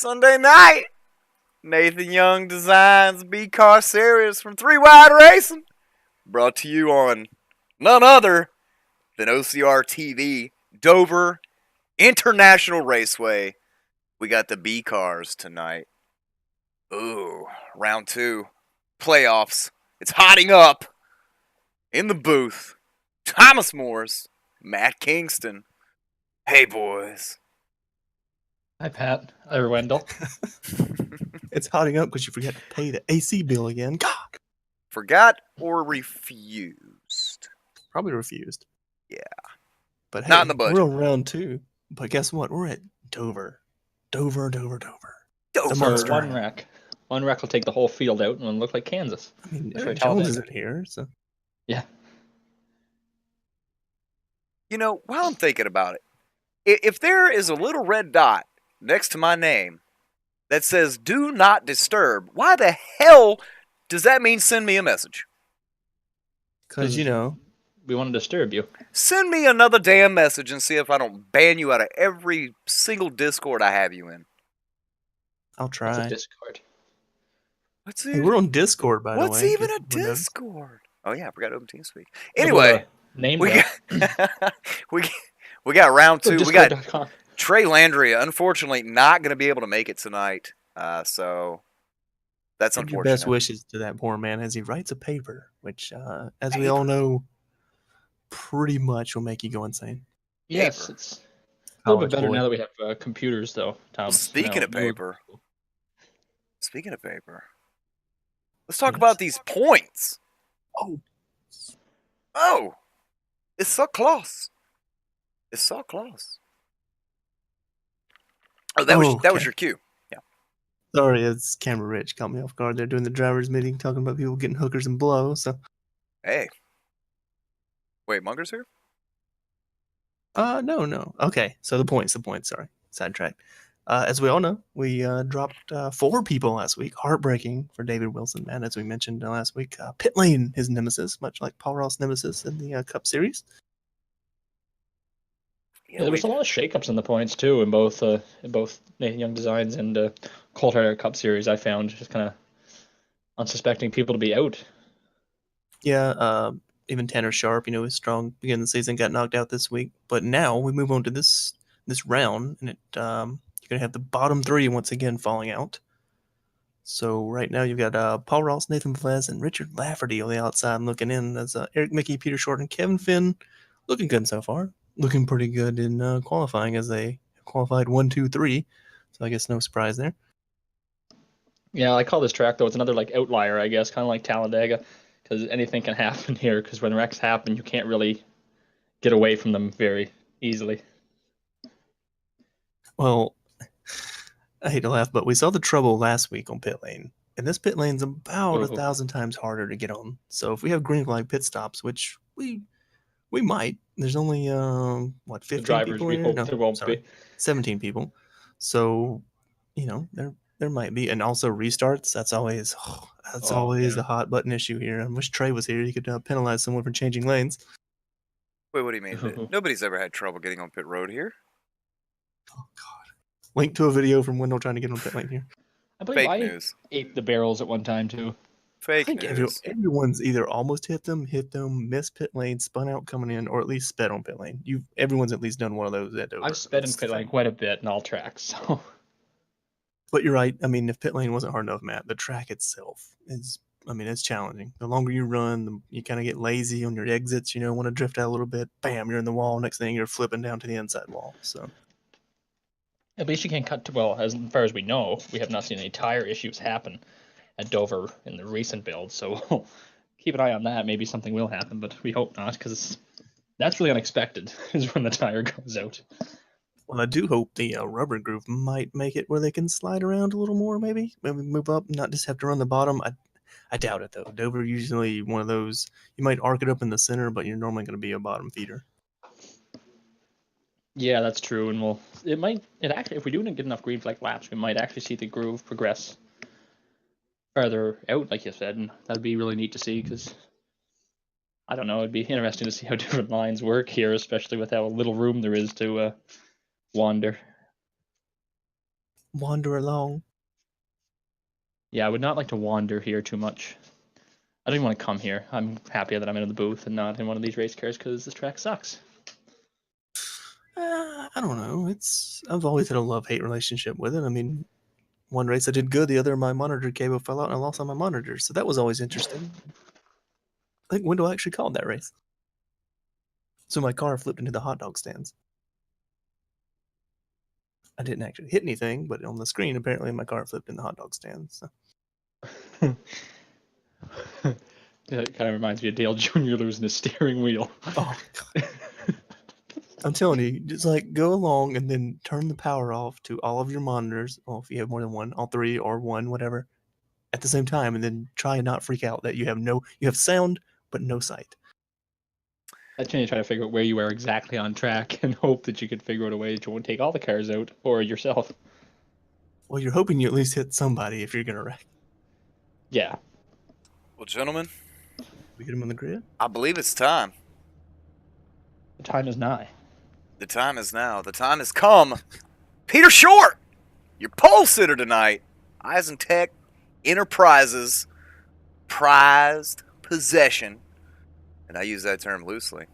Sunday night, Nathan Young designs B-Car Series from 3 Wide Racing. Brought to you on none other than OCR TV, Dover International Raceway. We got the B-Cars tonight. Ooh, round 2. Playoffs. It's hotting up. In the booth, Thomas Morris, Matt Kingston. Hey, boys. Hi, Pat. Hi, Wendell. It's hotting up because you forgot to pay the AC bill again. God. Forgot or refused? Probably refused. Yeah. But hey, Not in the budget. we're on round 2. But guess what? We're at Dover. Dover. Dover. The monster. One wreck. One wreck will take the whole field out and it'll look like Kansas. I mean, That's Eric right, Jones Talladega. isn't here, so. Yeah. You know, while I'm thinking about it, if there is a little red dot next to my name that says "Do Not Disturb," why the hell does that mean send me a message? Because, you know. We want to disturb you. Send me another damn message and see if I don't ban you out of every single Discord I have you in. I'll try. That's a Discord. Hey, we're on Discord, by the way. What's even a Windows. Discord? Oh, yeah, I forgot to open TeamSpeak. What Anyway, about a name we drop? got, we got round 2. We got Discord.com. Trey Landry, unfortunately, not going to be able to make it tonight. So that's Give your unfortunate. best wishes to that poor man as he writes a paper, which, as we all know, pretty much will make you go insane. Yes, Paper. it's a little bit College better boy. now that we have computers, though, Tom. Speaking of paper, let's talk Yes. about these points. Oh, it's so close. It's so close. Oh, that was Okay. your cue. Yeah. Sorry, it's Camera Rich. Caught me off guard. They're doing the drivers' meeting, talking about people getting hookers and blow. So, Hey. Wait, Munger's here? no. Okay, so the points. Sorry, sidetracked. As we all know, we dropped 4 people last week. Heartbreaking for David Wilson, man. As we mentioned last week, pit lane, his nemesis, much like Paul Ross' nemesis in the Cup Series. Yeah, there was a lot of shakeups in the points too, in both Nathan Young Designs and Coulthard Cup Series. I found just kind of unsuspecting people to be out. Yeah, even Tanner Sharp, was strong beginning of the season, got knocked out this week. But now we move on to this round, and you're gonna have the bottom 3 once again falling out. So right now you've got Paul Ross, Nathan Velez, and Richard Lafferty on the outside looking in. As Eric Mickey, Peter Short, and Kevin Finn looking good so far. Looking pretty good in qualifying as they qualified 1, 2, 3. So I guess no surprise there. Yeah, I call this track though. It's another like outlier, I guess, kind of like Talladega, because anything can happen here. Because when wrecks happen, you can't really get away from them very easily. Well, I hate to laugh, but we saw the trouble last week on pit lane. And this pit lane's about 1,000 times harder to get on. So if we have green flag pit stops, which we might, there's only 15 drivers people we here? hope No, there won't sorry, be. 17 people. So, there might be, and also restarts. That's always the hot button issue here. I wish Trey was here. He could penalize someone for changing lanes. Wait, what do you mean? Nobody's ever had trouble getting on pit road here. Oh God! Link to a video from Wendell trying to get on pit lane here. I believe Fake I news. ate the barrels at one time too. Fake I think news. everyone's either almost hit them, missed pit lane, spun out coming in, or at least sped on pit lane. Everyone's at least done one of those at Dover. I've sped in pit lane quite a bit in all tracks. So. But you're right. I mean, if pit lane wasn't hard enough, Matt, the track itself is. I mean, it's challenging. The longer you run, you kind of get lazy on your exits. Want to drift out a little bit. Bam, you're in the wall. Next thing, you're flipping down to the inside wall. So. At least you can't cut too well. As far as we know, we have not seen any tire issues happen at Dover in the recent build. So keep an eye on that. Maybe something will happen, but we hope not, because that's really unexpected. Is when the tire goes out. Well, I do hope the rubber groove might make it where they can slide around a little more. Maybe move up, not just have to run the bottom. I doubt it though. Dover usually one of those. You might arc it up in the center, but you're normally going to be a bottom feeder. Yeah, that's true, and if we do get enough green flag laps, we might actually see the groove progress further out, like you said, and that'd be really neat to see, because I don't know, it'd be interesting to see how different lines work here, especially with how little room there is to wander. wander along. Yeah, I would not like to wander here too much. I don't even want to come here. I'm happy that I'm in the booth and not in one of these race cars because this track sucks. I don't know. I've always had a love-hate relationship with it. I mean, one race I did good, the other my monitor cable fell out and I lost all my monitors, so that was always interesting. I think Wendell actually called that race. So my car flipped into the hot dog stands. I didn't actually hit anything, but on the screen, apparently my car flipped in the hot dog stands. So. It kind of reminds me of Dale Jr. losing his steering wheel. Oh, God. I'm telling you, just like go along and then turn the power off to all of your monitors. Well, if you have more than one, all three or one, whatever, at the same time, and then try and not freak out that you have sound but no sight. That's when you try to figure out where you are exactly on track and hope that you can figure out a way that you won't take all the cars out or yourself. Well, you're hoping you at least hit somebody if you're gonna wreck. Yeah. Well, gentlemen, We get him on the grid. I believe it's time. The time is nigh. The time is now. The time has come. Peter Short, your pole sitter tonight. Eisentech Enterprises prized possession. And I use that term loosely.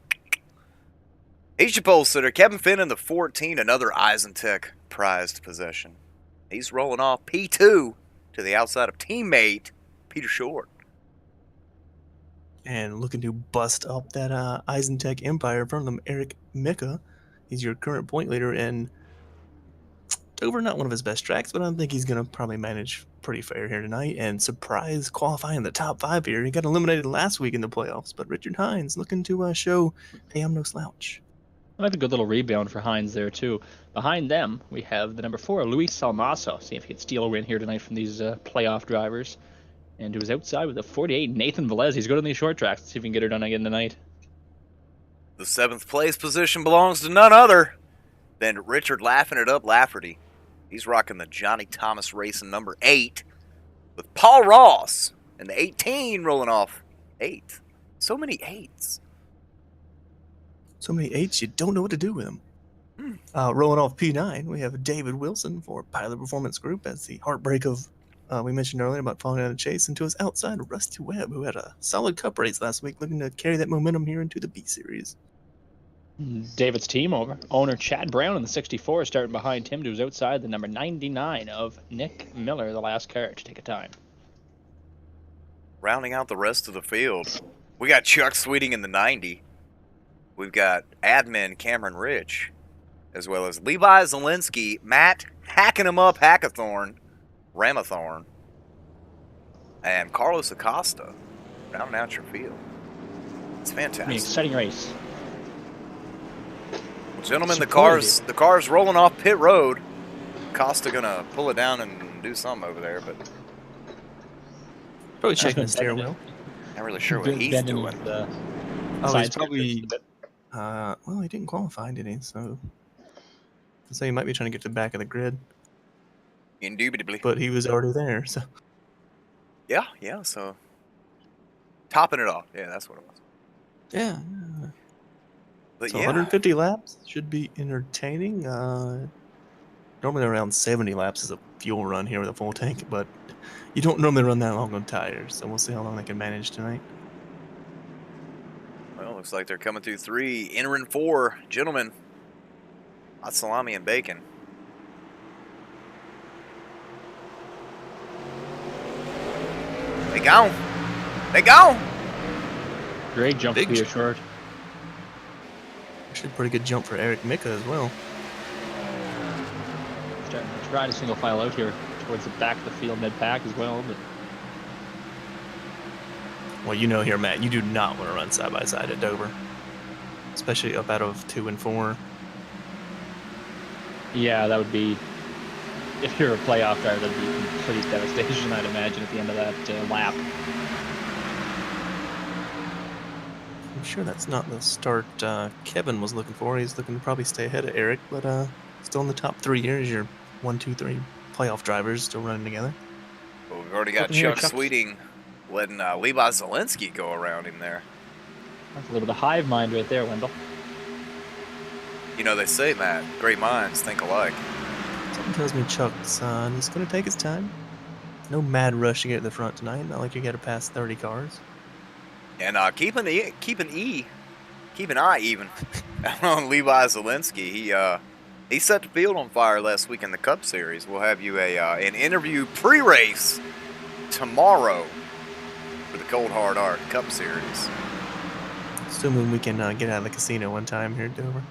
He's your pole sitter. Kevin Finn in the 14, another Eisentech prized possession. He's rolling off P2 to the outside of teammate Peter Short. And looking to bust up that Eisentech Empire from them, Eric Mika. He's your current point leader, and Dover, not one of his best tracks, but I think he's going to probably manage pretty fair here tonight and surprise qualifying in the top 5 here. He got eliminated last week in the playoffs, but Richard Hines looking to show, hey, I'm no slouch. I like a good little rebound for Hines there, too. Behind them, we have the number 4, Luis Salmaso. See if he can steal a win here tonight from these playoff drivers. And to his outside with the 48, Nathan Velez. He's good on these short tracks. Let's see if we can get her done again tonight. The 7th place position belongs to none other than Richard Laughing It Up Lafferty. He's rocking the Johnny Thomas Racing number 8 with Paul Ross and the 18 rolling off 8. So many 8s. So many 8s, you don't know what to do with them. Rolling off P9, we have David Wilson for Pilot Performance Group as the heartbreak of, we mentioned earlier about falling out of chase, and to his outside, Rusty Webb, who had a solid cup race last week, looking to carry that momentum here into the B Series. David's team owner Chad Brown in the 64 starting behind him to his outside, the number 99 of Nick Miller, the last car to take a time. Rounding out the rest of the field, we got Chuck Sweeting in the 90. We've got admin Cameron Rich, as well as Levi Zielinski, Matt Hacking Him Up Hackathorn, Ramathorn, and Carlos Acosta rounding out your field. It's fantastic. An exciting race. Well, gentlemen, the car's rolling off pit road. Acosta gonna pull it down and do something over there, but Probably checking the steering wheel. not really sure what he's doing. Oh, he's probably... well, he didn't qualify, did he? So he might be trying to get to the back of the grid. Indubitably. But he was already there, so... Yeah, so... Topping it off. Yeah, that's what it was. Yeah. But So yeah, 150 laps should be entertaining. Normally around 70 laps is a fuel run here with a full tank, but you don't normally run that long on tires, so we'll see how long they can manage tonight. well, looks like they're coming through 3, entering 4. Gentlemen, hot salami and bacon. They gone. They gone. Great jump Big to be jump. short. Actually, pretty good jump for Eric Mika as well. Starting to try to single file out here towards the back of the field, mid-pack as well. But Well, you know here, Matt, you do not want to run side by side at Dover, especially up out of 2 and 4. yeah, that would be, if you're a playoff driver, that'd be complete devastation, I'd imagine, at the end of that lap. I'm sure that's not the start Kevin was looking for. He's looking to probably stay ahead of Eric, but still in the top 3 here as your 1, 2, 3 playoff drivers still running together. Well, we've already got Looking here, Chuck Chuck's- Sweeting letting Levi Zielinski go around him there. That's a little bit of hive mind right there, Wendell. You know, they say, Matt, great minds think alike. Something tells me Chuck's just going to take his time. No mad rush to get to the front tonight. Not like you got to pass 30 cars. And keep an eye even on Levi Zelensky. He set the field on fire last week in the Cup Series. We'll have you an interview pre-race tomorrow for the Cold Hard Art Cup Series. Assuming we can get out of the casino one time here at Dover.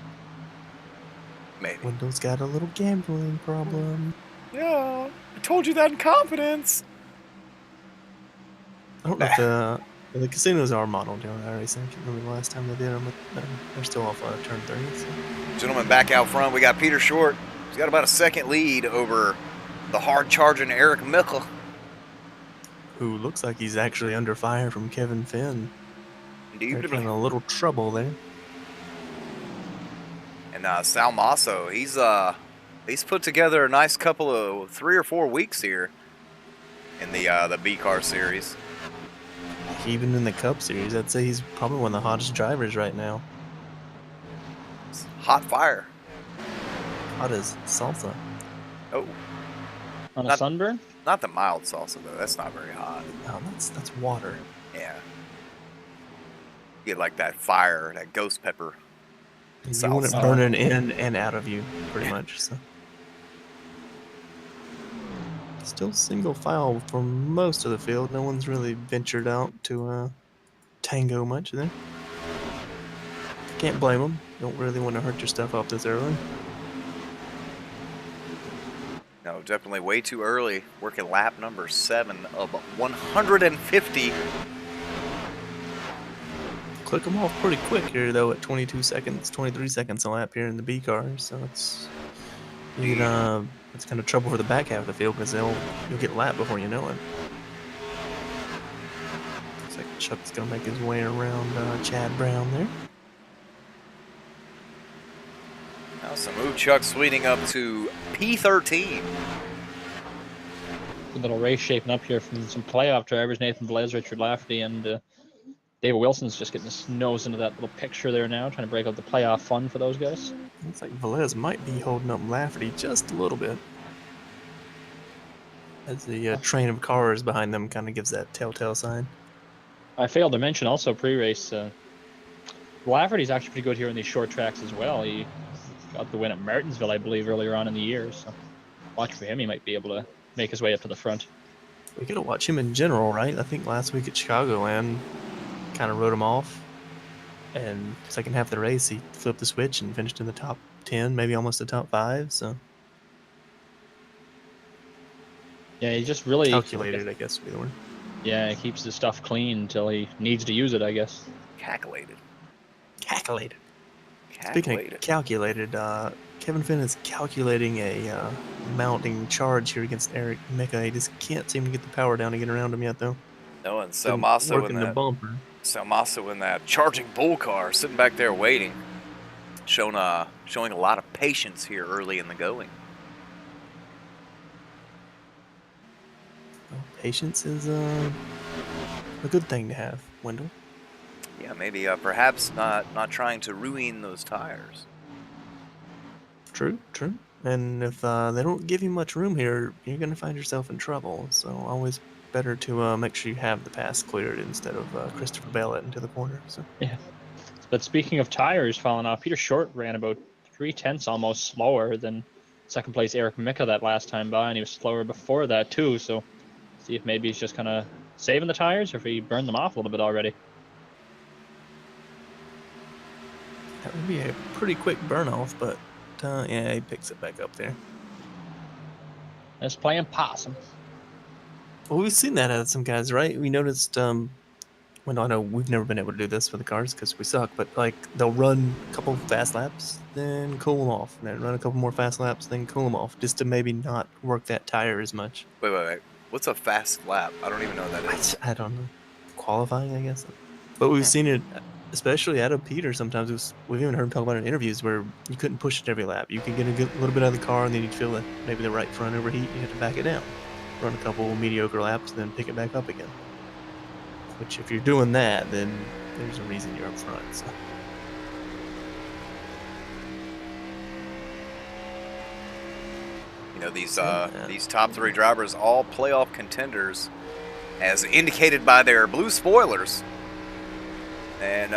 Maybe. Wendell's got a little gambling problem. Yeah, I told you that in confidence. I don't know if the casinos are modeled doing that racing. I can't remember the last time they did them, but they're still off turn 30. So. Gentlemen, back out front, we got Peter Short. He's got about a second lead over the hard-charging Eric Mickle. Who looks like he's actually under fire from Kevin Finn. They're in a little trouble there. And Sal Masso, he's put together a nice couple of 3 or 4 weeks here in the B Car Series. Even in the Cup Series, I'd say he's probably one of the hottest drivers right now. It's hot fire. Hot as salsa. Oh. On a sunburn? Not the mild salsa though. That's not very hot. No, that's water. Yeah. You get like that fire, that ghost pepper. You want it burning in and out of you, pretty much. So. Still single file for most of the field. No one's really ventured out to tango much there. Can't blame them. Don't really want to hurt your stuff up this early. No, definitely way too early. Working lap number 7 of 150. Click them off pretty quick here, though, at 22 seconds, 23 seconds a lap here in the B car. So it's kind of trouble for the back half of the field because you'll get lapped before you know it. Looks like Chuck's gonna make his way around Chad Brown there. Now some move Chuck sweeting up to P13. A little race shaping up here from some playoff drivers, Nathan Velez, Richard Lafferty, and David Wilson's just getting his nose into that little picture there now, trying to break up the playoff fun for those guys. Looks like Velez might be holding up Lafferty just a little bit. As the train of cars behind them kind of gives that telltale sign. I failed to mention also pre-race, Lafferty's actually pretty good here in these short tracks as well. He got the win at Martinsville, I believe, earlier on in the year. So watch for him. He might be able to make his way up to the front. We got to watch him in general, right? I think last week at Chicagoland kind of wrote him off. And second half of the race, he flipped the switch and finished in the top 10, maybe almost the top 5. So yeah, he just really calculated, I guess would be the word. Yeah, he keeps his stuff clean until he needs to use it, I guess. Calculated. Speaking of calculated, Kevin Finn is calculating a mounting charge here against Eric Mika. He just can't seem to get the power down to get around him yet, though. No, and Salmasso in that charging bull car, sitting back there waiting, showing a lot of patience here early in the going. Well, patience is a good thing to have, Wendell. Yeah, maybe perhaps not trying to ruin those tires. True. And if they don't give you much room here, you're going to find yourself in trouble. So always better to make sure you have the pass cleared instead of Christopher Bell into the corner. So yeah. But speaking of tires falling off, Peter Short ran about 0.3 almost slower than second place Eric Mika that last time by, and he was slower before that too. So see if maybe he's just kind of saving the tires, or if he burned them off a little bit already. That would be a pretty quick burn off, but yeah, he picks it back up there. Just playing possum. Well, we've seen that out of some guys, right? We noticed, well, I know we've never been able to do this with the cars because we suck, but like they'll run a couple fast laps, then cool them off, and then run a couple more fast laps, then cool them off, just to maybe not work that tire as much. Wait. What's a fast lap? I don't even know what that is. I don't know. Qualifying, I guess. But we've seen it, especially out of Peter sometimes. We've even heard him talk about it in interviews where you couldn't push it every lap. You could get a little bit out of the car, and then you'd feel that maybe the right front overheat, you have to back it down. Run a couple mediocre laps, and then pick it back up again. Which, if you're doing that, then there's a reason you're up front. So. You know, Yeah. these top 3 drivers, all playoff contenders, as indicated by their blue spoilers. And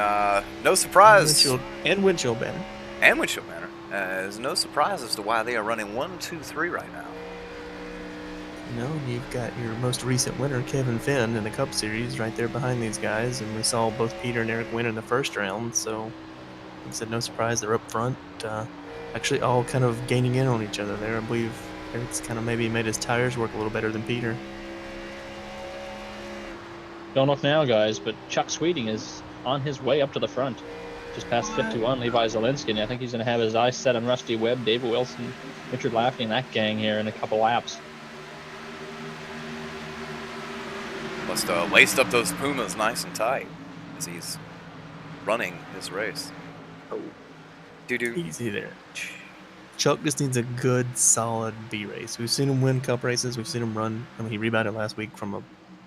no surprise. And windshield banner. And windshield banner. There's no surprise as to why they are running 1, 2, 3 right now. You know, you've got your most recent winner, Kevin Finn, in the Cup Series right there behind these guys. And we saw both Peter and Eric win in the first round. So, like I said, no surprise. They're up front. Actually, all kind of gaining in on each other there. I believe Eric's kind of maybe made his tires work a little better than Peter. Don't look now, guys, but Chuck Sweeting is on his way up to the front. Just past 51, Levi Zielinski, and I think he's going to have his eyes set on Rusty Webb, David Wilson, Richard Lafferty, and that gang here in a couple laps. Must have laced up those Pumas nice and tight as he's running his race. Oh. Doo-doo. Easy there. Chuck just needs a good, solid B race. We've seen him win Cup races. We've seen him run. I mean, he rebounded last week from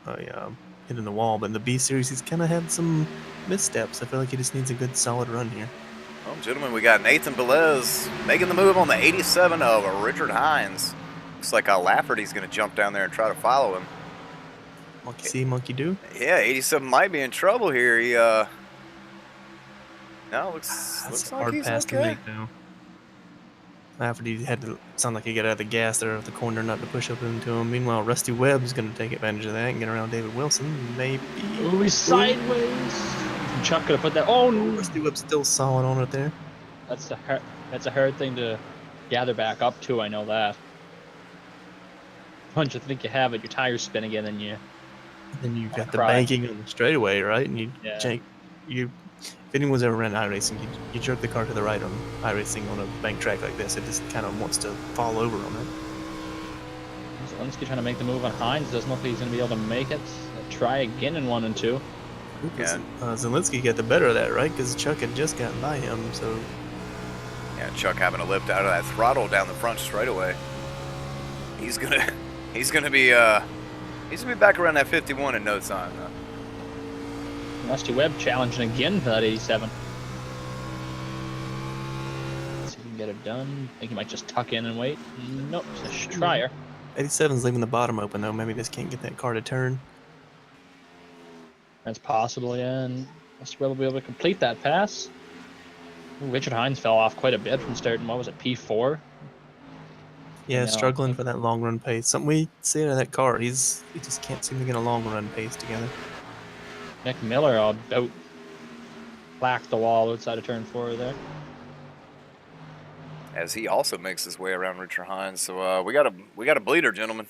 a hit in the wall, but in the B Series, he's kind of had some missteps. I feel like he just needs a good, solid run here. Well, gentlemen, we got Nathan Velez making the move on the 87 of Richard Hines. Looks like Lafferty's going to jump down there and try to follow him. Monkey see, monkey do. Yeah, 87 might be in trouble here. He, no, looks That's a like hard he's pass okay. to make now. Lafferty had to sound like he got out of the gas there at the corner not to push up into him. Meanwhile, Rusty Webb's going to take advantage of that and get around David Wilson. Maybe. Ooh, he's sideways. Chuck could have put that. Oh, no. Rusty Webb's still solid on it there. That's a hard thing to gather back up to. I know that. Once you think you have it, your tires spin again, and you. Then you've got the Cry. banking on the straightaway, right? And Yeah. if anyone's ever ran iRacing, you jerk the car to the right on iRacing on a bank track like this. It just kind of wants to fall over on it. Zielinski trying to make the move on Hines. Doesn't look like he's going to be able to make it. Try again in 1 and 2. Yeah. Zielinski got the better of that, right? Because Chuck had just gotten by him, so Yeah, Chuck having to lift out of that throttle down the front straightaway. He's gonna be back around that 51 in no time. Rusty Webb challenging again for that 87. See if he can get it done. Think he might just tuck in and wait. Nope, just try her. 87's leaving the bottom open, though. Maybe just can't get that car to turn. That's possible, yeah, and Rusty Webb will be able to complete that pass. Ooh, Richard Hines fell off quite a bit from starting, what was it, P4? Yeah, No. struggling for that long run pace. Something we see out of that car. He just can't seem to get a long run pace together. Nick Miller about clacked the wall outside of turn 4 there. As he also makes his way around Richard Hines. So we got a bleeder, gentlemen.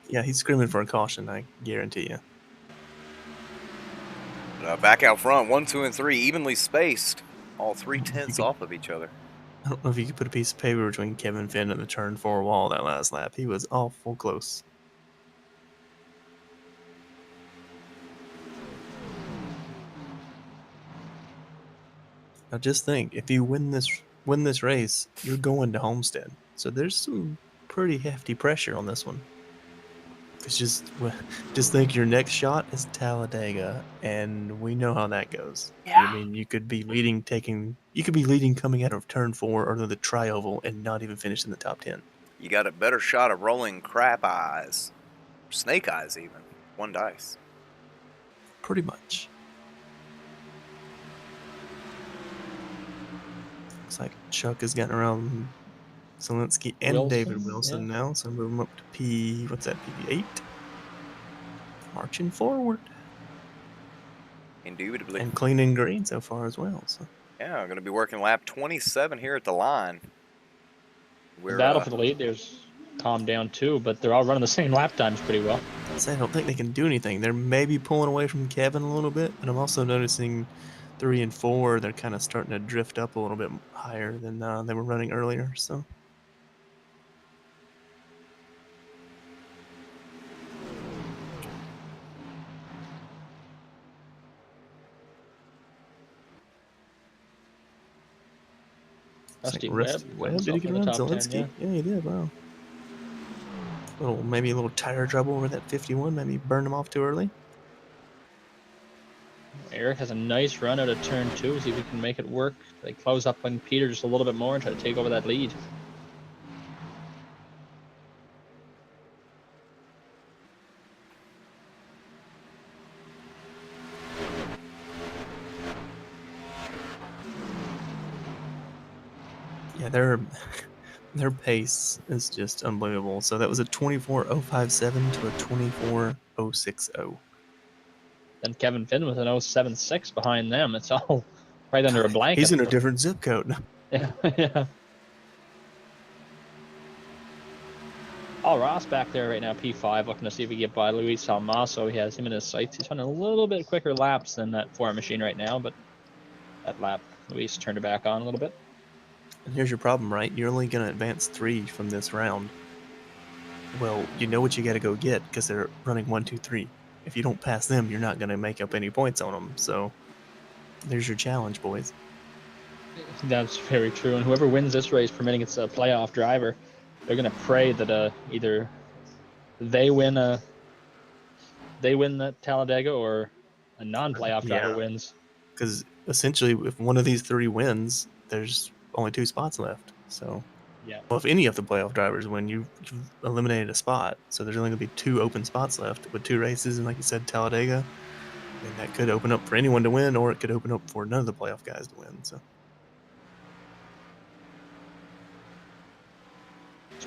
Yeah, he's screaming for a caution, I guarantee you. Back out front, 1, 2, and 3, evenly spaced. All 3 tenths off of each other. I don't know if you could put a piece of paper between Kevin Finn and the turn 4 wall that last lap. He was awful close. Now just think, if you win this race, you're going to Homestead. So there's some pretty hefty pressure on this one. It's just think your next shot is Talladega, and we know how that goes. Yeah. I mean, you could be leading coming out of turn 4 or the tri-oval and not even finish in the top 10. You got a better shot of rolling crap eyes, snake eyes even, 1 dice. Pretty much. Looks like Chuck has gotten around Zielinski and Wilson, David Wilson now, so move him up to P8. Marching forward. Indubitably. And clean and green so far as well. So Yeah, I'm going to be working lap 27 here at the line. The battle for the lead, there's calmed down too, but they're all running the same lap times pretty well. I don't think they can do anything. They're maybe pulling away from Kevin a little bit, but I'm also noticing 3 and 4, they're kind of starting to drift up a little bit higher than they were running earlier. So Rusty Rusty Webb Webb. comes Did he up get in the around top 10, Zielinski? Yeah, he did. Wow. Maybe a little tire trouble over that 51. Maybe burned him off too early. Eric has a nice run out of turn 2. See if he can make it work. They close up on Peter just a little bit more and try to take over that lead. Yeah, their pace is just unbelievable. So that was a 24.057 to a 24.060. Then Kevin Finn with an 0.76 behind them. It's all right under a blanket. He's in a different zip code. Yeah, yeah. Paul Ross back there right now, P5, looking to see if he can get by Luis Almaso. He has him in his sights. He's running a little bit quicker laps than that Ford machine right now, but that lap, Luis turned it back on a little bit. And here's your problem, right? You're only going to advance 3 from this round. Well, you know what you got to go get because they're running 1, 2, 3. If you don't pass them, you're not going to make up any points on them. So there's your challenge, boys. That's very true. And whoever wins this race, permitting it's a playoff driver, they're going to pray that either they win the Talladega or a non-playoff driver wins. Because essentially, if one of these 3 wins, there's only 2 spots left. So, yeah. Well, if any of the playoff drivers win, you've eliminated a spot. So there's only going to be 2 open spots left with 2 races, and like you said, Talladega. And that could open up for anyone to win, or it could open up for none of the playoff guys to win. So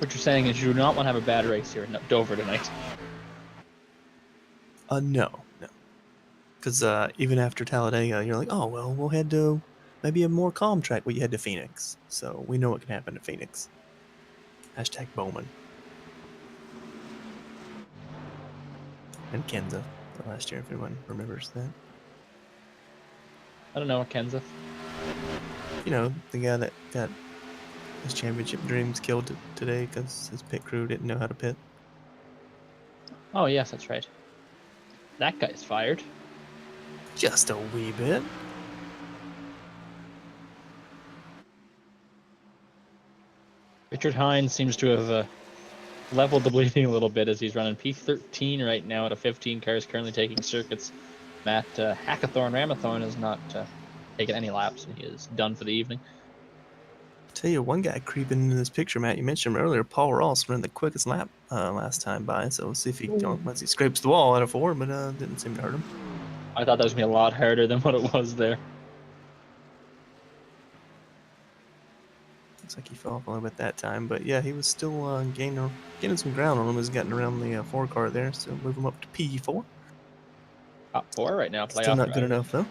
what you're saying is you do not want to have a bad race here in Dover tonight. No. Because even after Talladega, you're like, oh, well, we'll head to maybe a more calm track. We head to Phoenix. So we know what can happen to Phoenix. Hashtag Bowman. And Kenza last year, if anyone remembers that. I don't know, Kenza. You know, the guy that got his championship dreams killed today because his pit crew didn't know how to pit. Oh, yes, that's right. That guy's fired. Just a wee bit. Richard Hines seems to have leveled the bleeding a little bit as he's running P13 right now out of 15 cars currently taking circuits. Matt Hackathorn Ramathorn has not taken any laps, and he is done for the evening. Tell you, one guy creeping into this picture, Matt, you mentioned him earlier, Paul Ross ran the quickest lap last time by, so we'll see if he, once he scrapes the wall out of 4, but didn't seem to hurt him. I thought that was going to be a lot harder than what it was there. Looks like he fell off a little bit that time, but yeah, he was still gaining some ground on him as getting around the 4 car there, so move him up to P4. Top 4 right now. Still not good enough though.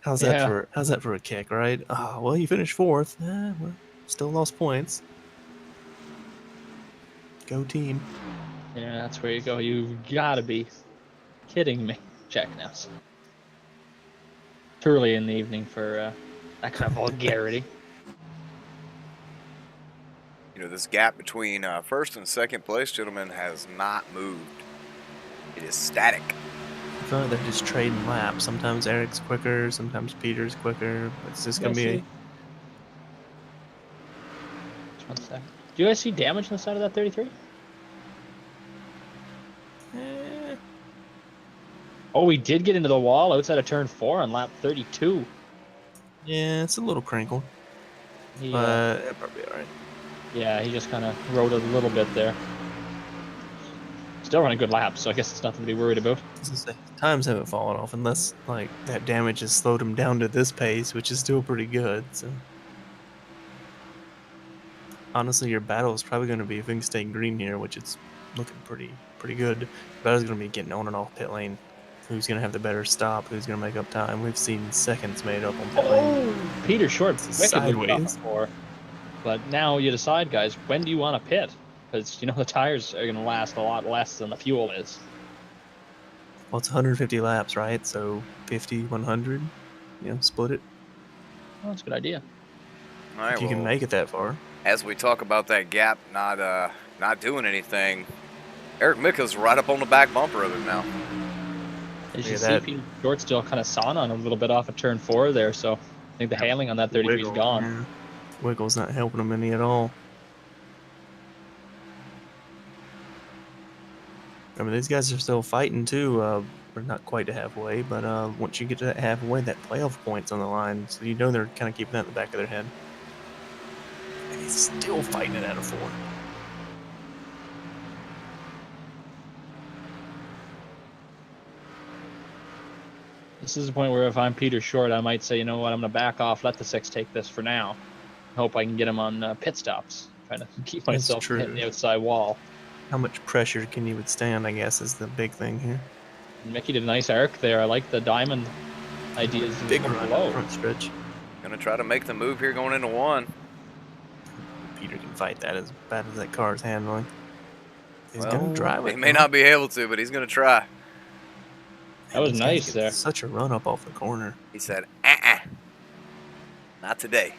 How's that for a kick, right? Oh, well, you finished 4th. Well, still lost points. Go team. Yeah, that's where you go. You've got to be kidding me. Check now. Too early in the evening for that kind of vulgarity. You know, this gap between first and second place, gentlemen, has not moved. It is static. I feel like they're just trading laps. Sometimes Eric's quicker, sometimes Peter's quicker. It's just going to be... Just 1 second. Do you guys see damage on the side of that 33? Oh, we did get into the wall outside of turn 4 on lap 32. Yeah, it's a little crinkled. But it'll probably be alright. Yeah, he just kind of rode a little bit there. Still running good laps, so I guess it's nothing to be worried about. Times haven't fallen off unless like that damage has slowed him down to this pace, which is still pretty good. So honestly, your battle is probably going to be if we can stay green here, which it's looking pretty good. Your battle's going to be getting on and off pit lane. Who's going to have the better stop? Who's going to make up time? We've seen seconds made up on pit lane. Peter Short sideways. But now you decide, guys, when do you want to pit? Because, you know, the tires are going to last a lot less than the fuel is. Well, it's 150 laps, right? So 50, 100, split it. Well, that's a good idea. All right, if you can make it that far. As we talk about that gap not doing anything, Eric Mika's right up on the back bumper of him now. As you see, Peter Short still kind of sawing on a little bit off of turn 4 there, so I think the hailing on that 33 is gone. Yeah. Wiggle's not helping him any at all. I mean, these guys are still fighting too. We're not quite to halfway, but once you get to that halfway, that playoff point's on the line, so you know they're kind of keeping that in the back of their head. And he's still fighting it out of 4. This is the point where if I'm Peter Short, I might say, you know what, I'm going to back off, let the 6 take this for now. Hope I can get him on pit stops. Trying to keep That's myself from hitting true. the outside wall. How much pressure can you withstand, I guess, is the big thing here. Mickey did a nice arc there. I like the diamond ideas. Big from run below. up front stretch. Gonna try to make the move here going into one. Peter can fight that as bad as that car's handling. He's Well, gonna drive it. he may not be able to, but he's gonna try. That was These guys nice get there. Such a run up off the corner. He said, not today.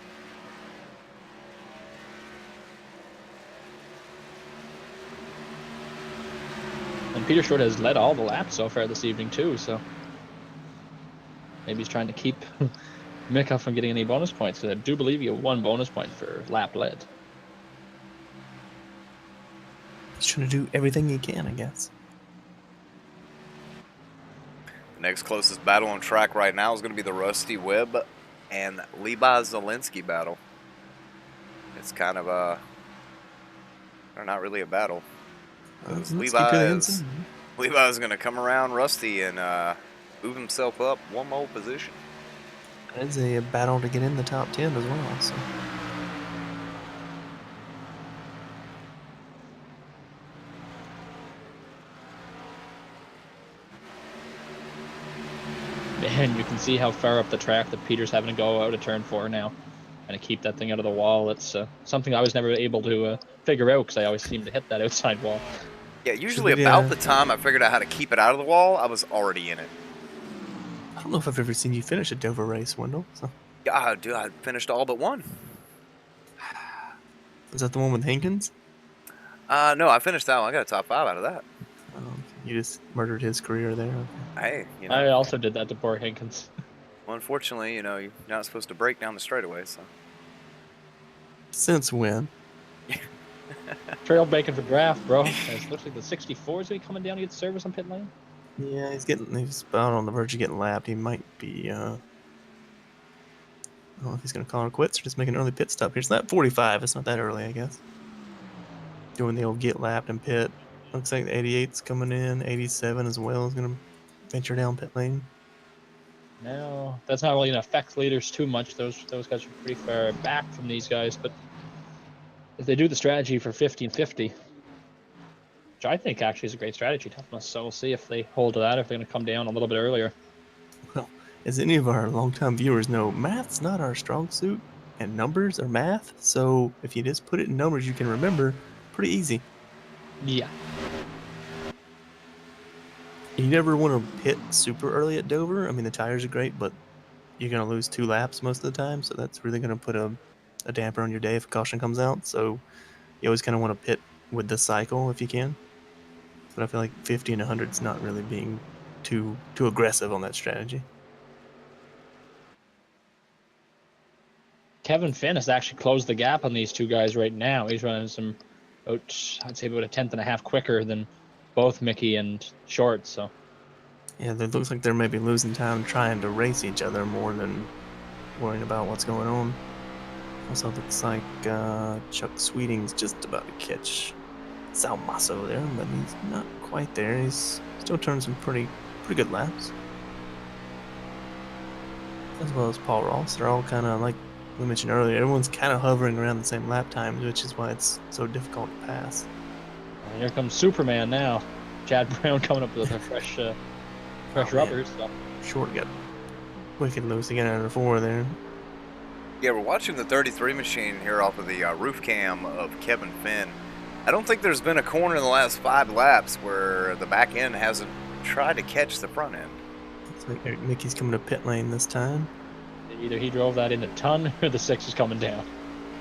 And Peter Short has led all the laps so far this evening too, so maybe he's trying to keep Mika from getting any bonus points, because I do believe you have 1 bonus point for lap led. He's trying to do everything he can, I guess. The next closest battle on track right now is going to be the Rusty Webb and Levi Zielinski battle. It's kind of a, or not really a battle. Let's Levi get to the is- inside. Levi's going to come around Rusty and move himself up one more position. It's a battle to get in the top 10 as well. So. Man, you can see how far up the track that Peter's having to go out of turn 4 now, and to keep that thing out of the wall. It's something I was never able to figure out, because I always seem to hit that outside wall. Yeah, usually we, about the time I figured out how to keep it out of the wall, I was already in it. I don't know if I've ever seen you finish a Dover race, Wendell. So. Yeah, dude, I finished all but one. Is that the one with Hankins? No, I finished that one. I got a top 5 out of that. You just murdered his career there. Okay. Hey, I also did that to poor Hankins. well, unfortunately, you're not supposed to break down the straightaway, so. Since when? Trail bacon for draft, bro. It looks like the 64 is coming down to get service on pit lane. Yeah, he's about on the verge of getting lapped. He might be, I don't know if he's going to call it quits or just make an early pit stop. Here's lap 45. It's not that early, I guess. Doing the old get lapped and pit. Looks like the 88's coming in. 87 as well is going to venture down pit lane. No, that's not really going to affect leaders too much. Those guys are pretty far back from these guys, but if they do the strategy for 15-50, which I think actually is a great strategy, Toughness, so we'll see if they hold to that, if they're going to come down a little bit earlier. Well, as any of our longtime viewers know, math's not our strong suit, and numbers are math, so if you just put it in numbers you can remember, pretty easy. Yeah. You never want to pit super early at Dover. I mean, the tires are great, but you're going to lose 2 laps most of the time, so that's really going to put a damper on your day if a caution comes out. So you always kind of want to pit with the cycle if you can. But I feel like 50 and 100 is not really being too aggressive on that strategy. Kevin Finn has actually closed the gap on these two guys right now. He's running some, I'd say about a 1/10.5 quicker than both Mickey and Short, so. Yeah, it looks like they're maybe losing time trying to race each other more than worrying about what's going on. Also looks like Chuck Sweeting's just about to catch Sal Masso there, but he's not quite there. He's still turning some pretty good laps. As well as Paul Ross. They're all kind of, like we mentioned earlier, everyone's kind of hovering around the same lap times, which is why it's so difficult to pass. And here comes Superman now. Chad Brown coming up with a fresh rubbers. So. Short got wicked loose again out of 4 there. Yeah, we're watching the 33 machine here off of the roof cam of Kevin Finn. I don't think there's been a corner in the last 5 laps where the back end hasn't tried to catch the front end. Looks like Eric Mickey's coming to pit lane this time. Either he drove that in a ton or the 6 is coming down.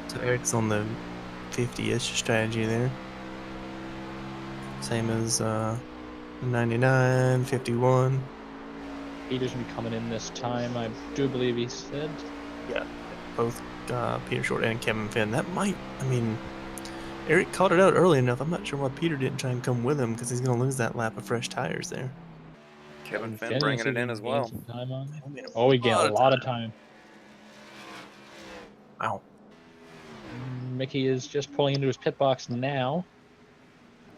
So Eric's on the 50-ish strategy there. Same as 99, 51. Peter's gonna be coming in this time, I do believe he said. Yeah, both Peter Short and Kevin Finn. That might, I mean, Eric caught it out early enough. I'm not sure why Peter didn't try and come with him because he's going to lose that lap of fresh tires there. Kevin Finn bringing it in as well. Time on. Oh, we get a lot of time. Wow. Mickey is just pulling into his pit box now.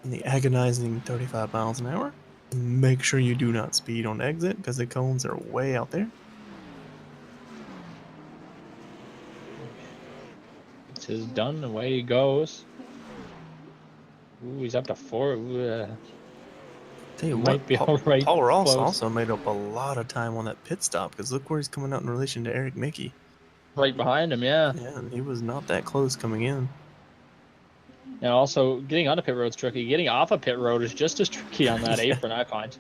And the agonizing 35 miles an hour. Make sure you do not speed on exit because the cones are way out there. Pit is done. Away he goes. Ooh, he's up to 4. Ooh, Tell you might what, be all right. Paul Ross Close. also made up a lot of time on that pit stop because look where he's coming out in relation to Eric Mickey. Right behind him, yeah. Yeah, and he was not that close coming in. And also, getting on a pit road is tricky. Getting off a pit road is just as tricky on that Yeah. apron, I find.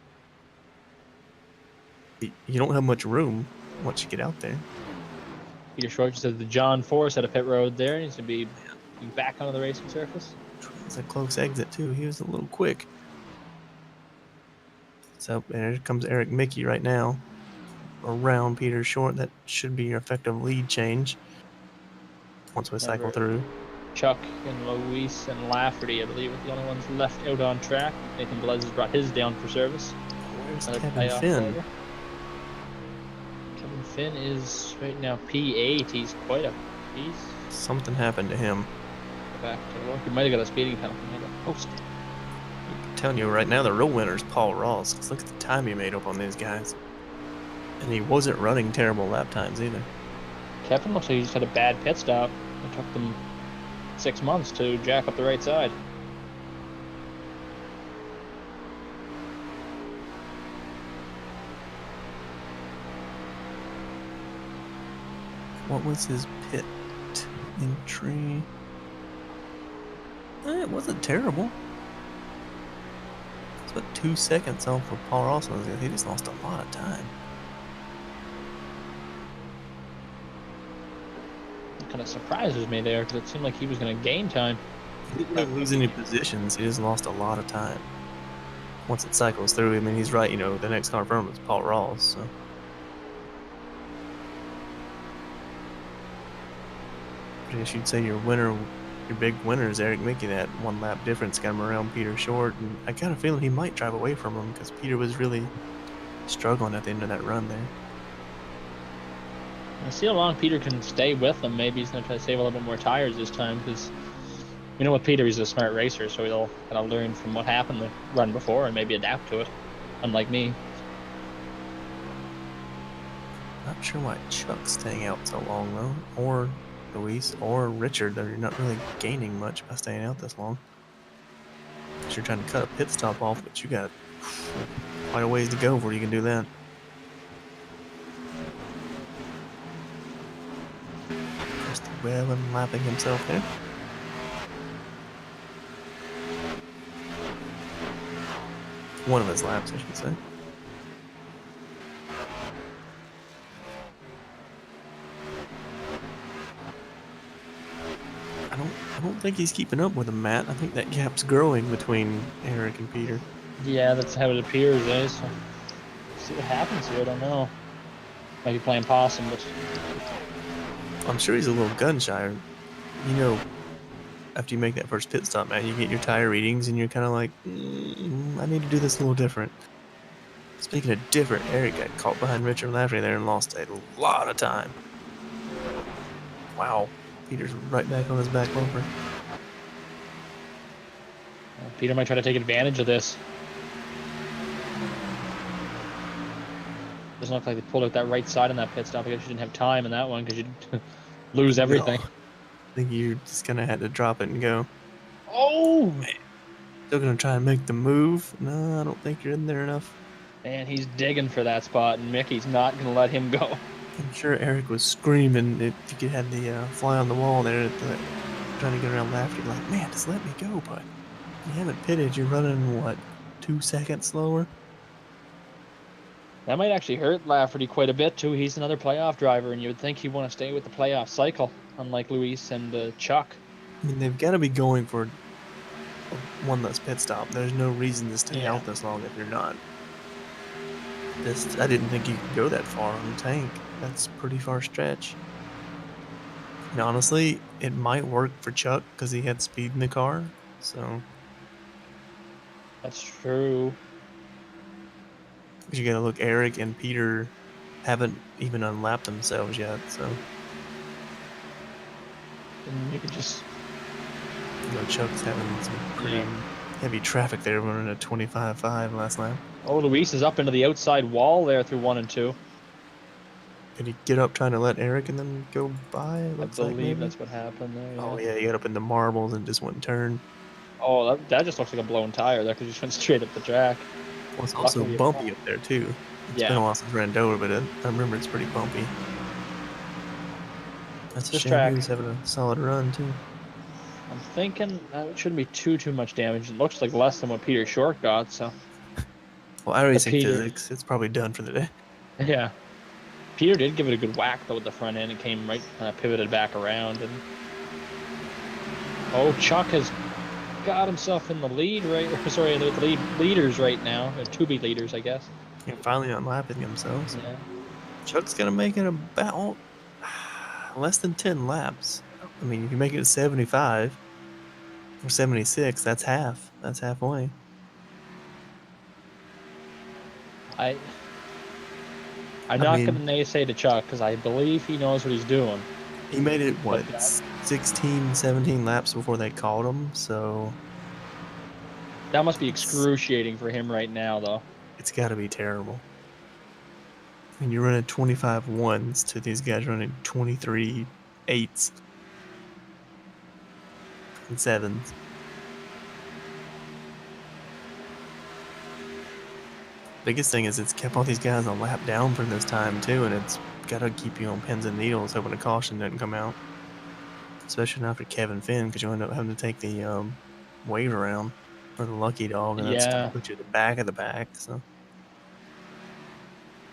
You don't have much room once you get out there. Peter Short said the John Force had a pit road there. He's going to be back onto the racing surface. It's a close exit, too. He was a little quick. So, and here comes Eric Mickey right now. Around Peter Short. That should be your effective lead change once we cycle through. Chuck and Luis and Lafferty, I believe, are the only ones left out on track. Nathan Velez has brought his down for service. Where's Another Kevin payoff Finn? driver. Kevin Finn is right now P8. He's quite a piece. Something happened to him. Go back to work. He might have got a speeding penalty. He got posted. I'm telling you right now, the real winner is Paul Ross. 'Cause look at the time he made up on these guys. And he wasn't running terrible lap times either. Kevin looks like he just had a bad pit stop. It took them 6 months to jack up the right side. What was his pit entry? It wasn't terrible. It's about 2 seconds off for Paul Ross. He just lost a lot of time. It kind of surprises me there because it seemed like he was going to gain time. He didn't lose any positions. He just lost a lot of time. Once it cycles through, I mean, he's right. You know, the next car from him is Paul Ross. So. I guess you'd say your big winner is Eric Mickey. That 1 lap difference got him around Peter Short, and I got a feeling he might drive away from him because Peter was really struggling at the end of that run there. I see how long Peter can stay with them. Maybe he's going to try to save a little bit more tires this time because we know with Peter, he's a smart racer, so he'll kind of learn from what happened the run before and maybe adapt to it, unlike me. Not sure why Chuck's staying out so long though, or Luis, or Richard. They're not really gaining much by staying out this long. Because you're trying to cut a pit stop off, but you got quite a ways to go before you can do that. Just Whalen lapping himself there. One of his laps, I should say. I don't think he's keeping up with him, Matt. I think that gap's growing between Eric and Peter. Yeah, that's how it appears, eh? So, see what happens here. I don't know. Might be playing possum, but I'm sure he's a little gun shy. You know, after you make that first pit stop, man, you get your tire readings and you're kind of like, I need to do this a little different. Speaking of different, Eric got caught behind Richard Lafferty there and lost a lot of time. Wow. Peter's right back on his back bumper. Peter might try to take advantage of this. Doesn't look like they pulled out that right side on that pit stop. I guess you didn't have time in that one because you'd lose everything. No. I think you just kind of had to drop it and go. Oh, man. Still going to try and make the move? No, I don't think you're in there enough. Man, he's digging for that spot, and Mickey's not going to let him go. I'm sure Eric was screaming if you could have the fly on the wall there, trying to get around Lafferty. Like, man, just let me go, bud. You haven't pitted. You're running, what, 2 seconds slower? That might actually hurt Lafferty quite a bit, too. He's another playoff driver, and you would think he'd want to stay with the playoff cycle, unlike Luis and Chuck. I mean, they've got to be going for one less pit stop. There's no reason to stay out this long if you're not. I didn't think you could go that far on the tank. That's a pretty far stretch. And honestly, it might work for Chuck because he had speed in the car. So that's true. Because you got to look, Eric and Peter haven't even unlapped themselves yet. So and you could just, Chuck's having some pretty heavy traffic there, running a 25.5 last lap. Oh, Luis is up into the outside wall there through 1 and 2. Did he get up trying to let Eric and then go by? It I looks like believe maybe. that's what happened there. Oh Yeah. yeah, he got up in the marbles and just wouldn't turn. Oh, that just looks like a blown tire there because he just went straight up the track. Well, it's also Luckily, bumpy up there too. It's been Yeah. a while since Randover, but I remember it's pretty bumpy. That's a This shame. track- He was having a solid run too. I'm thinking it shouldn't be too much damage. It looks like less than what Peter Short got. So Well, iRacing Peter- physics, it's probably done for the day. yeah. Peter did give it a good whack though with the front end and came right pivoted back around and Chuck has got himself in the lead sorry, the leaders right now, or to be leaders, I guess. And finally unlapping themselves. Yeah. Chuck's gonna make it about less than 10 laps. I mean, if you make it 75 or 76, that's half. That's halfway. I'm I not mean- going to naysay to Chuck because I believe he knows what he's doing. He made it, what, But- 16, 17 laps before they called him, so That must be excruciating for him right now, though. it's got to be terrible. I mean, you're running 25 ones to these guys running 23 eights and sevens. Biggest thing is it's kept all these guys a lap down for this time too, and it's got to keep you on pins and needles hoping a caution doesn't come out. Especially not for Kevin Finn, because you end up having to take the wave around for the lucky dog, and that's Yeah. going to put you at the back of the pack. So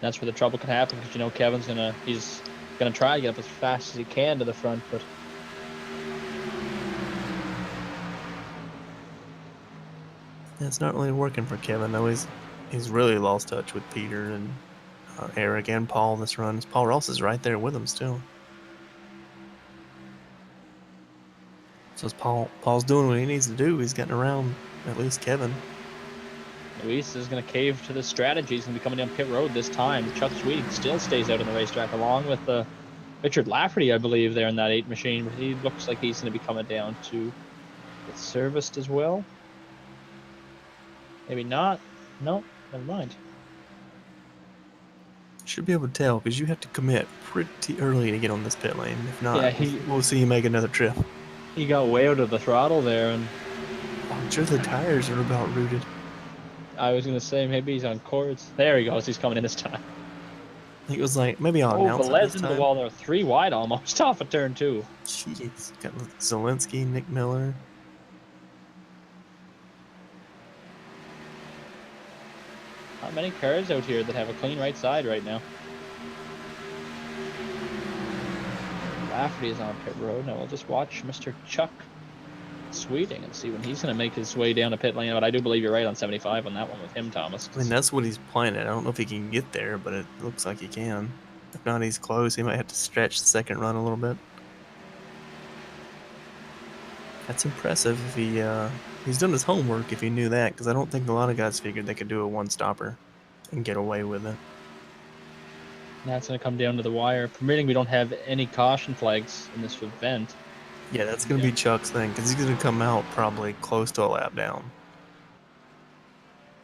That's where the trouble can happen because Kevin's he's gonna try to get up as fast as he can to the front, but yeah, it's not really working for Kevin though. He's really lost touch with Peter and Eric and Paul this run. Paul Ross is right there with him still. So Paul's doing what he needs to do. He's getting around at least Kevin. Luis is gonna cave to the strategy. He's gonna be coming down pit road this time. Chuck Sweet still stays out on the racetrack along with Richard Lafferty, I believe, there in that 8 machine, but he looks like he's gonna be coming down to get serviced as well. Maybe not. No, never mind. Should be able to tell because you have to commit pretty early to get on this pit lane. If not, Yeah, we'll see you make another trip. He got way out of the throttle there, and I'm sure the tires are about rooted. I was gonna say maybe he's on cords. There he goes. He's coming in this time. I think it was like maybe I'll announce it Velez this into the time. wall there, 3 wide almost off a turn 2. Jeez, got Zelensky, Nick Miller. Not many cars out here that have a clean right side right now. Lafferty is on pit road. Now we'll just watch Mr. Chuck Sweeting and see when he's going to make his way down to pit lane. But I do believe you're right on 75 on that one with him, Thomas. I mean, that's what he's planning. I don't know if he can get there, but it looks like he can. If not, he's close. He might have to stretch the second run a little bit. That's impressive if he's done his homework if he knew that, because I don't think a lot of guys figured they could do a one-stopper and get away with it. That's going to come down to the wire. Permitting we don't have any caution flags in this event. Yeah, that's going to be Chuck's thing, because he's going to come out probably close to a lap down.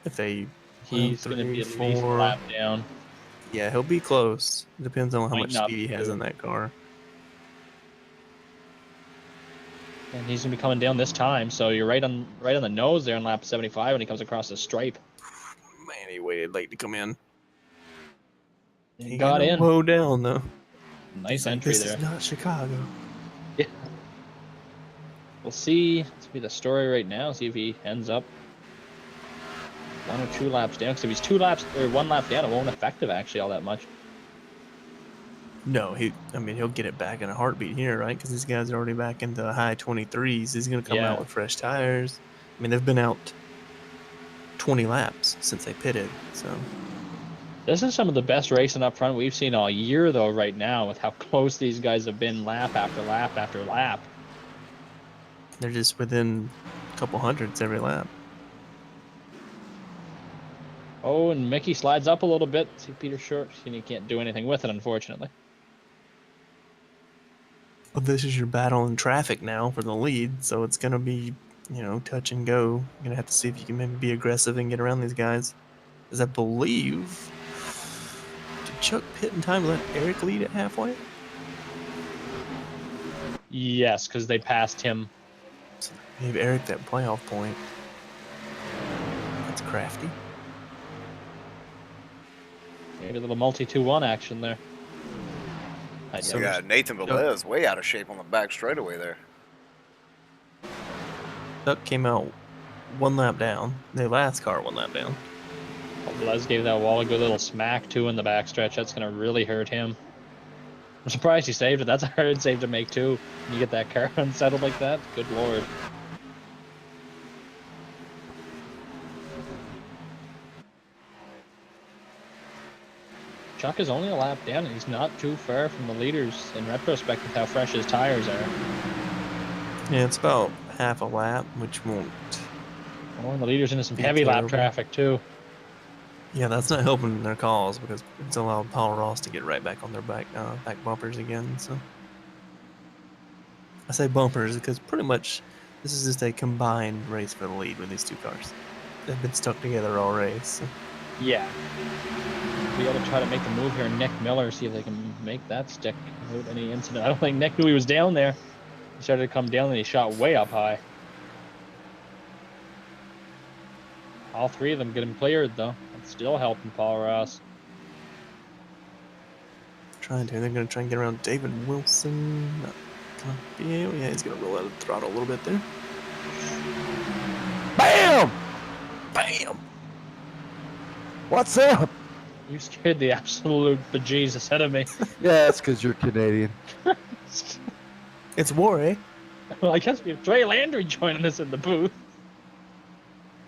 If they... He's going to be at least a 4. lap down. Yeah, he'll be close. Depends on how Might much not speed he be has good. in that car. And he's going to be coming down this time. So you're right on the nose there on lap 75 when he comes across the stripe. Man, he waited late to come in. He got him in. low down, though. Nice Like, entry this there. is not Chicago. We'll see. Let's be the story right now. See if he ends up 1 or 2 laps down. Because if he's 2 laps or 1 lap down, it won't affect him actually all that much. No, he'll get it back in a heartbeat here, right? Because these guys are already back into the high 23s. He's going to come Yeah. out with fresh tires. I mean, they've been out 20 laps since they pitted, so This is some of the best racing up front we've seen all year, though, right now, with how close these guys have been lap after lap after lap. they're just within a couple hundreds every lap. Oh, and Mickey slides up a little bit. See Peter Short, and he can't do anything with it, unfortunately. Well, this is your battle in traffic now for the lead, so it's going to be, touch and go. You're going to have to see if you can maybe be aggressive and get around these guys. Because I believe... Chuck pit in time to let Eric lead at halfway? Yes, because they passed him. So they gave Eric that playoff point. That's crafty. Maybe a little multi-2-1 action there. So yeah, Nathan Velez way out of shape on the back straightaway there. Chuck came out 1 lap down. The last car 1 lap down. Velez gave that wall a good little smack too in the backstretch. That's gonna really hurt him. I'm surprised he saved it. That's a hard save to make too. When you get that car unsettled like that. Good lord. Chuck is only a lap down, and he's not too far from the leaders in retrospect with how fresh his tires are. Yeah, it's about half a lap, which won't. Oh, and the leaders into some Be heavy lap terrible. traffic too. Yeah, that's not helping their cause because it's allowed Paul Ross to get right back on their back bumpers again. So I say bumpers because pretty much this is just a combined race for the lead with these two cars. They've been stuck together all race. So. Yeah. We got to try to make the move here. Nick Miller, see if they can make that stick without any incident. I don't think Nick knew he was down there. He started to come down and he shot way up high. All three of them get him cleared though. That's still helping Paul Ross. Trying to. They're going to try and get around David Wilson. Not gonna be able. Yeah, he's going to roll out of the throttle a little bit there. Bam! Bam! What's up? You scared the absolute bejesus out of me. Yeah, it's because you're Canadian. It's war, eh? Well, I guess we have Trey Landry joining us in the booth.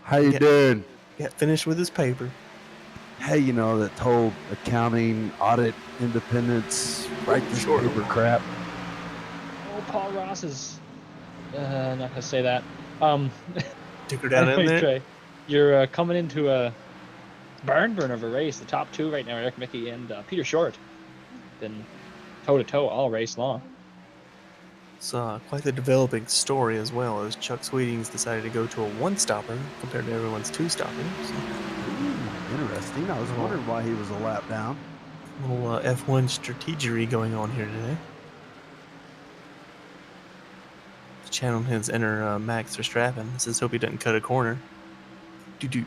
How you Yeah. doing? Got finished with his paper. Hey, you know, that whole accounting, audit, independence, write this Sure. paper crap. Oh, Paul Ross is... not going to say that. Tickered out in Anyway, there. Trey, you're coming into a barn burner of a race. The top two right now, Eric Mickey and Peter Short. Been toe-to-toe all race long. It's quite the developing story as well, as Chuck Sweetings decided to go to a one-stopper compared to everyone's two-stopper. So, Interesting. I was wondering why he was a lap down. a little F1 strategery going on here today. Channeling his inner Max Verstappen. This is hope he doesn't cut a corner. Do-do.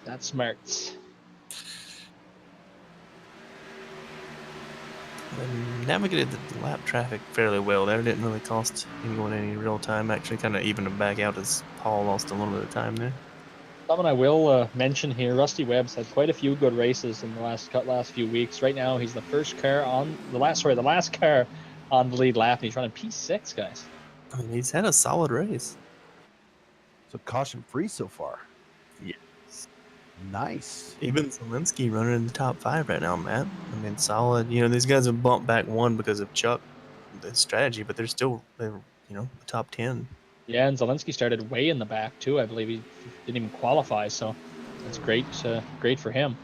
That's smarts. Navigated the lap traffic fairly well there. Didn't really cost anyone any real time. Actually kind of evened him back out as Paul lost a little bit of time there. Someone I will mention here, Rusty Webb's had quite a few good races in the last few weeks. Right now, he's the first car on the last car on the lead lap, and he's running P6, guys. I mean, he's had a solid race. So caution free so far. Yes. Nice. Even Zelensky running in the top 5 right now, Matt. I mean, solid. You know, these guys have bumped back one because of Chuck, the strategy, but they're the top 10. Yeah, and Zelensky started way in the back too. I believe he didn't even qualify, so that's great. Great for him.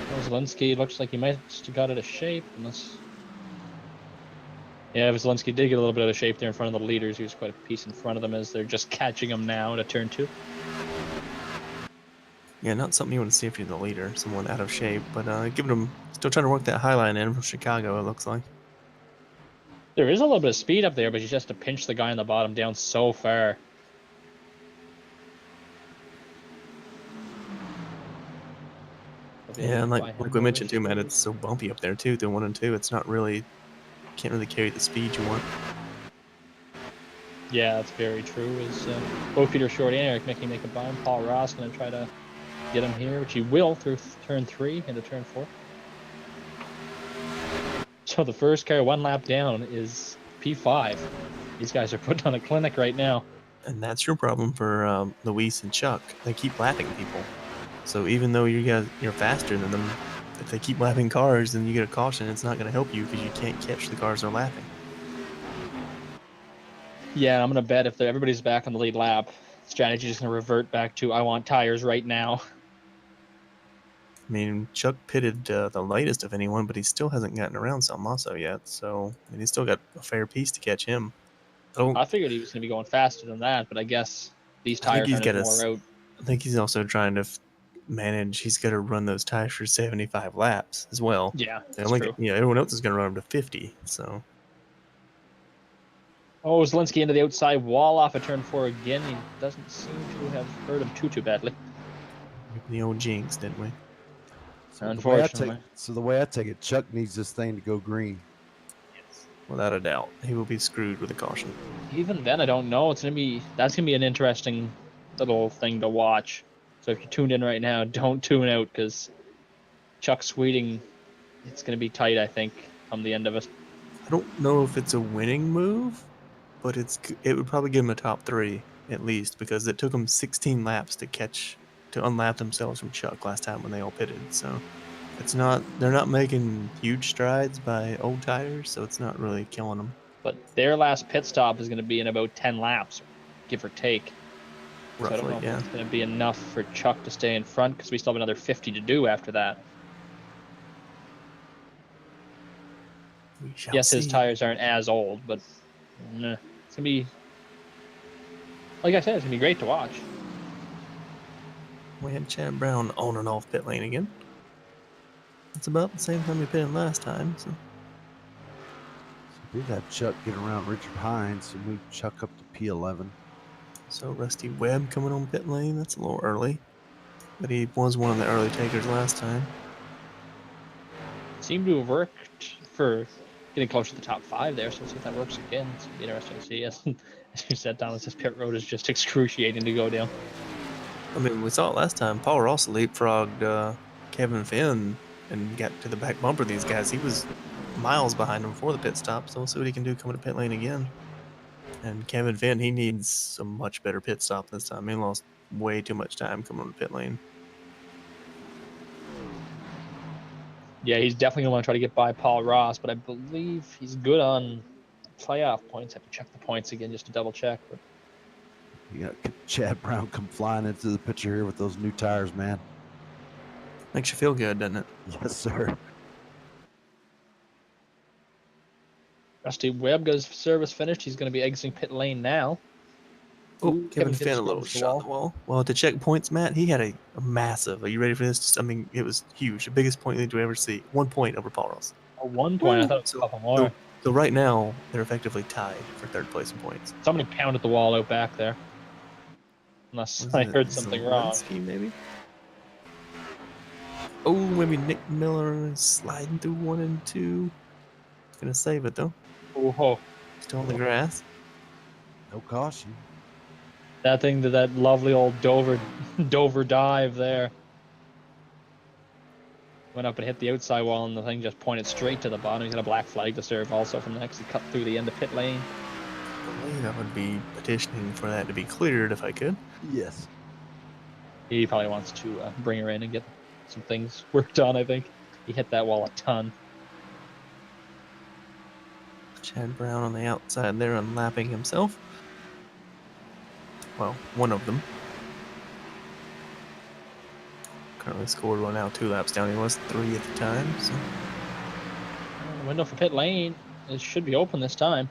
Well, Zelensky looks like he might have got out of shape, unless. Yeah, Zelensky did get a little bit out of shape there in front of the leaders. He was quite a piece in front of them as they're just catching him now to turn 2. Yeah, not something you want to see if you're the leader, someone out of shape, but giving him, still trying to work that highline in from Chicago, it looks like. There is a little bit of speed up there, but you just have to pinch the guy on the bottom down so far. Yeah, and like we mentioned too, Matt, it's so bumpy up there too, through 1 and 2. It's not really, can't really carry the speed you want. Yeah, that's very true. Is both Peter Short and Eric Mickey make a bind. Paul Ross going to try to get him here, which he will through turn 3 into turn 4. So the first car 1 lap down is P5. These guys are putting on a clinic right now. And that's your problem for Luis and Chuck. They keep lapping people. So even though you're faster than them, if they keep lapping cars, then you get a caution. It's not going to help you because you can't catch the cars they're lapping. Yeah, I'm going to bet if everybody's back on the lead lap, strategy is going to revert back to I want tires right now. I mean, Chuck pitted the lightest of anyone, but he still hasn't gotten around Salmaso yet. So, I mean, he's still got a fair piece to catch him. don't. I figured he was going to be going faster than that, but I guess these I think tires he's aren't got as a wore out. I think he's also trying to manage. He's got to run those tires for 75 laps as well. Yeah, And that's like, true. everyone else is going to run them to 50. So Oh, Zielinski into the outside wall off of turn 4 again. He doesn't seem to have hurt him too badly. the old jinx, didn't we? So Unfortunately. the way I take it, Chuck needs this thing to go green. Yes, without a doubt, he will be screwed with a caution. Even then, I don't know. That's gonna be an interesting little thing to watch. So if you're tuned in right now, don't tune out because Chuck Sweeting, it's gonna be tight. I think come the end of it. I don't know if it's a winning move, but it would probably give him a top 3 at least because it took them 16 laps to unlap themselves from Chuck last time when they all pitted. So they're not making huge strides by old tires, so it's not really killing them. But their last pit stop is going to be in about 10 laps, give or take. So I don't Roughly, know yeah. if it's going to be enough for Chuck to stay in front because we still have another 50 to do after that. We shall Yes, see. his tires aren't as old, but it's going to be, like I said, it's going to be great to watch. We had Chad Brown on and off pit lane again. It's about the same time we pitted last time. So We did have Chuck get around Richard Hines and move Chuck up to P11. So Rusty Webb coming on pit lane. That's a little early, but he was one of the early takers last time. Seemed to have worked for getting close to the top 5 there, so we'll see if that works again. It's going to be interesting to see. As you said, Thomas, this pit road is just excruciating to go down. I mean, we saw it last time. Paul Ross leapfrogged Kevin Finn and got to the back bumper of these guys. He was miles behind him before the pit stop, so we'll see what he can do coming to pit lane again. And Kevin Finn, he needs a much better pit stop this time. He lost way too much time coming on the pit lane. Yeah, he's definitely going to want to try to get by Paul Ross, but I believe he's good on playoff points. I have to check the points again just to double check. But You got Chad Brown come flying into the picture here with those new tires, man. Makes you feel good, doesn't it? Yes, sir. Rusty Webb got his service finished. He's going to be exiting pit lane now. Oh, Ooh, Kevin Finn Finn a little scrubs the shot the wall. Well, to check points, Matt, he had a massive. Are you ready for this? I mean, it was huge. The biggest point lead you ever see. 1 point over Paul Ross. At 1 point, I thought it was So- a couple more. So right now, they're effectively tied for third place in points. Somebody pounded the wall out back there. Unless I heard something wrong. Zelensky, maybe? Oh, maybe Nick Miller is sliding through 1 and 2. Gonna save it, though. Oh, Still on the grass. No caution. that thing to that lovely old Dover dive there. Went up and hit the outside wall, and the thing just pointed straight to the bottom. He's got a black flag to serve also from the next. He cut through the end of pit lane. I would be petitioning for that to be cleared if I could. Yes. He probably wants to bring her in and get some things worked on, I think. He hit that wall a ton. Chad Brown on the outside there, unlapping himself. Well, one of them. Currently scored well now 2 laps down. He was 3 at the time. So The window for pit lane it should be open this time.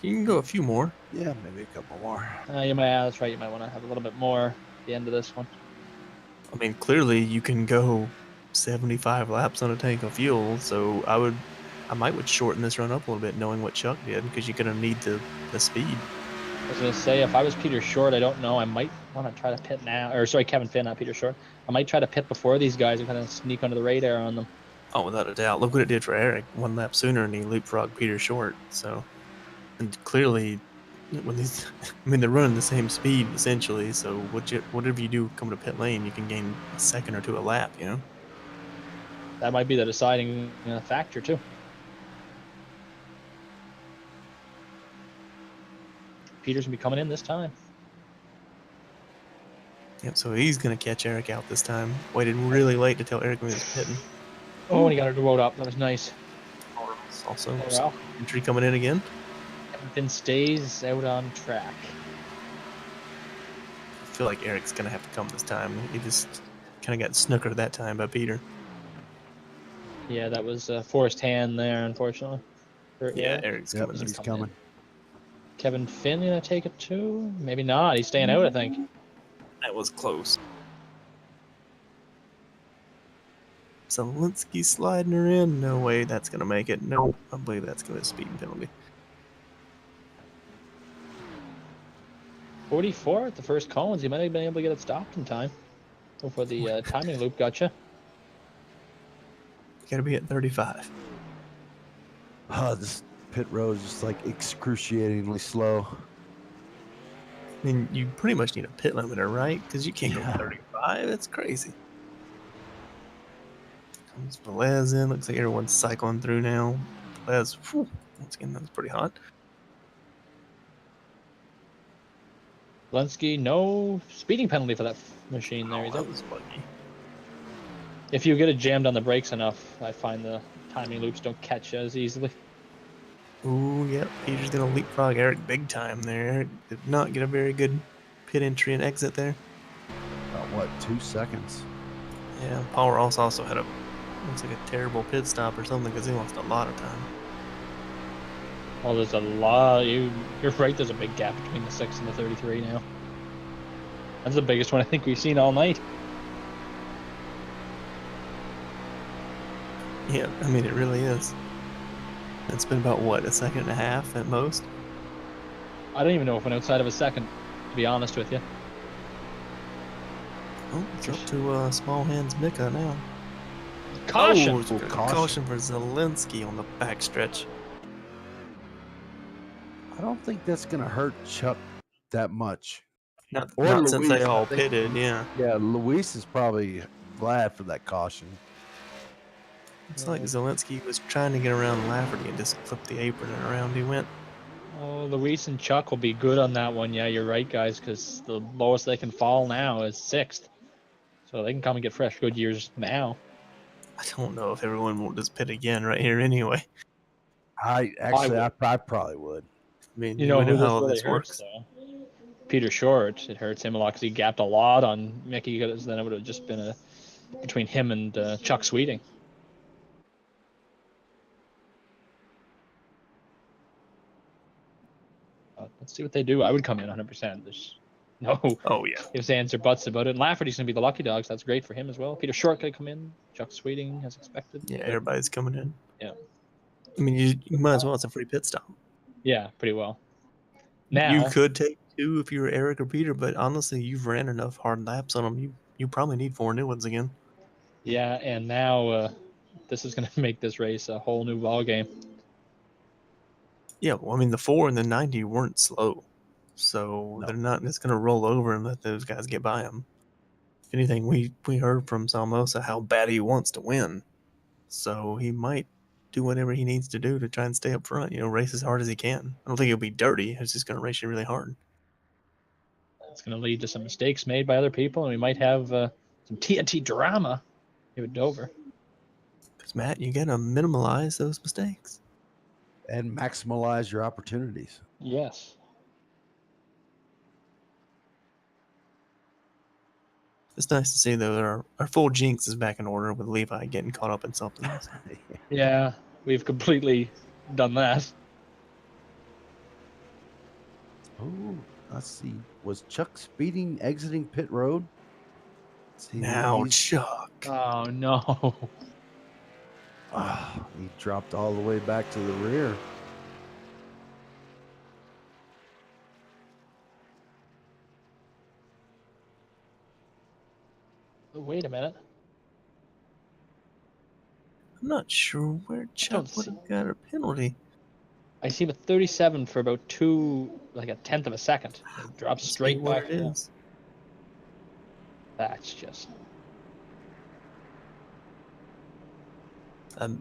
you can go a few more. Yeah, maybe a couple more. That's right. You might want to have a little bit more at the end of this one. I mean, clearly you can go 75 laps on a tank of fuel. So I would shorten this run up a little bit, knowing what Chuck did, because you're gonna need the speed. I was going to say, if I was Peter Short, I don't know. I might want to try to pit now. Or, sorry, Kevin Finn, not Peter Short. I might try to pit before these guys and kind of sneak under the radar on them. Oh, without a doubt. Look what it did for Eric. 1 lap sooner, and he leapfrogged Peter Short. So, and clearly, when these, I mean, they're running the same speed essentially. So, whatever you do coming to pit lane, you can gain a second or 2 a lap. You know. That might be the deciding factor, too. Peter's going to be coming in this time. Yep. So he's gonna catch Eric out this time. Waited really late to tell Eric when he was pitting. Oh, and he got her to load up. That was nice. Also, Oh, well. entry coming in again. Kevin Finn stays out on track. I feel like Eric's gonna have to come this time. He just kind of got snookered that time by Peter. Yeah, that was a forced hand there, unfortunately. Yeah, Eric's Yep, coming. he's coming coming. in. Kevin Finn gonna take it too? Maybe not. He's staying out, I think. That was close. Zelensky sliding her in. No way that's going to make it. No, I believe that's going to be a speeding penalty. 44 at the first Collins. He might have been able to get it stopped in time before the timing loop got you. You got to be at 35. Oh, this pit road is just like excruciatingly slow. I mean, you pretty much need a pit limiter, right? Because you can't Yeah. go 35. That's crazy. Comes Velez in. Looks like everyone's cycling through now. Velez, whew, once again, that was pretty hot. Zelensky, no speeding penalty for that machine there. Oh, He's that out. was lucky. If you get it jammed on the brakes enough, I find the timing loops don't catch you as easily. Ooh, yep. Peter's going to leapfrog Eric big time there. Eric did not get a very good pit entry and exit there. About what, 2 seconds? Yeah, Paul Ross also had looks like a terrible pit stop or something because he lost a lot of time. Well, there's a lot. You're right. There's a big gap between the 6 and the 33 now. That's the biggest one I think we've seen all night. Yeah, I mean, it really is. It's been about, what, a second and a half at most? I don't even know if it went outside of a second, to be honest with you. Oh, it's up to Small Hands Mika now. Caution! Oh, it's a caution for Zelensky on the backstretch. I don't think that's going to hurt Chuck that much. Not Or since Luis, they I all think. pitted, yeah. Yeah, Luis is probably glad for that caution. It's like Zelensky was trying to get around Lafferty and just flipped the apron and around he went. Oh, Luis and Chuck will be good on that one. Yeah, you're right, guys, because the lowest they can fall now is 6th. So they can come and get fresh good years now. I don't know if everyone will just pit again right here anyway. I probably would. I mean, You know we who know this how really this hurts, works. though? Peter Short. It hurts him a lot because he gapped a lot on Mickey, because then it would have just been between him and Chuck Sweeting. Let's see what they do. I would come in 100%. There's no Oh, yeah. ifs, ands, or buts about it. And Lafferty's going to be the lucky dog, so that's great for him as well. Peter Short could come in. Chuck Sweeting as expected. Yeah, everybody's coming in. Yeah. I mean, you might as well. It's a free pit stop. Yeah, pretty well. Now You could take 2 if you were Eric or Peter, but honestly, you've ran enough hard laps on them. You probably need 4 new ones again. Yeah, and now this is going to make this race a whole new ball game. Yeah, well, I mean, the 4 and the 90 weren't slow, so they're not just going to roll over and let those guys get by them. If anything, we heard from Salmosa how bad he wants to win, so he might do whatever he needs to do to try and stay up front. Race as hard as he can. I don't think it'll be dirty. It's just going to race you really hard. It's going to lead to some mistakes made by other people, and we might have some TNT drama here at Dover. Because Matt, you got to minimize those mistakes. And maximize your opportunities. Yes. It's nice to see, though, that our full jinx is back in order with Levi getting caught up in something. Yeah, we've completely done that. Oh, let's see. Was Chuck speeding exiting pit road? Let's see, Now, he's- Chuck. Oh, no. he dropped all the way back to the rear. Wait a minute. I'm not sure where Chuck don't would see- have got a penalty. I see him at 37 for about like a tenth of a second. It drops Let's straight see what back. it is. That's just...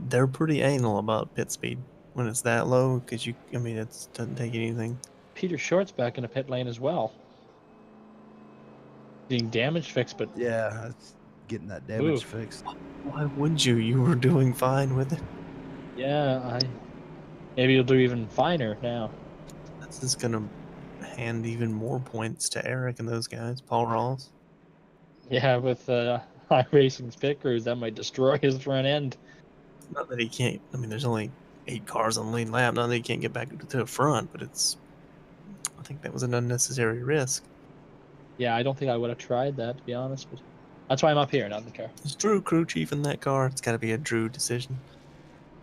They're pretty anal about pit speed when it's that low because it doesn't take anything. Peter Short's back in the pit lane as well. Getting damage fixed, but Yeah, that's getting that damage Ooh. fixed. Why wouldn't you? You were doing fine with it. yeah, maybe you'll do even finer now. That's just gonna hand even more points to Eric and those guys. Paul Rawls. Yeah, with iRacing's pit crews, that might destroy his front end. Not that he can't. I mean, there's only 8 cars on the lead lap. Now they can't get back to the front, but I think that was an unnecessary risk. Yeah, I don't think I would have tried that, to be honest, but that's why I'm up here, not in the car. Is Drew crew chief in that car? It's got to be a Drew decision.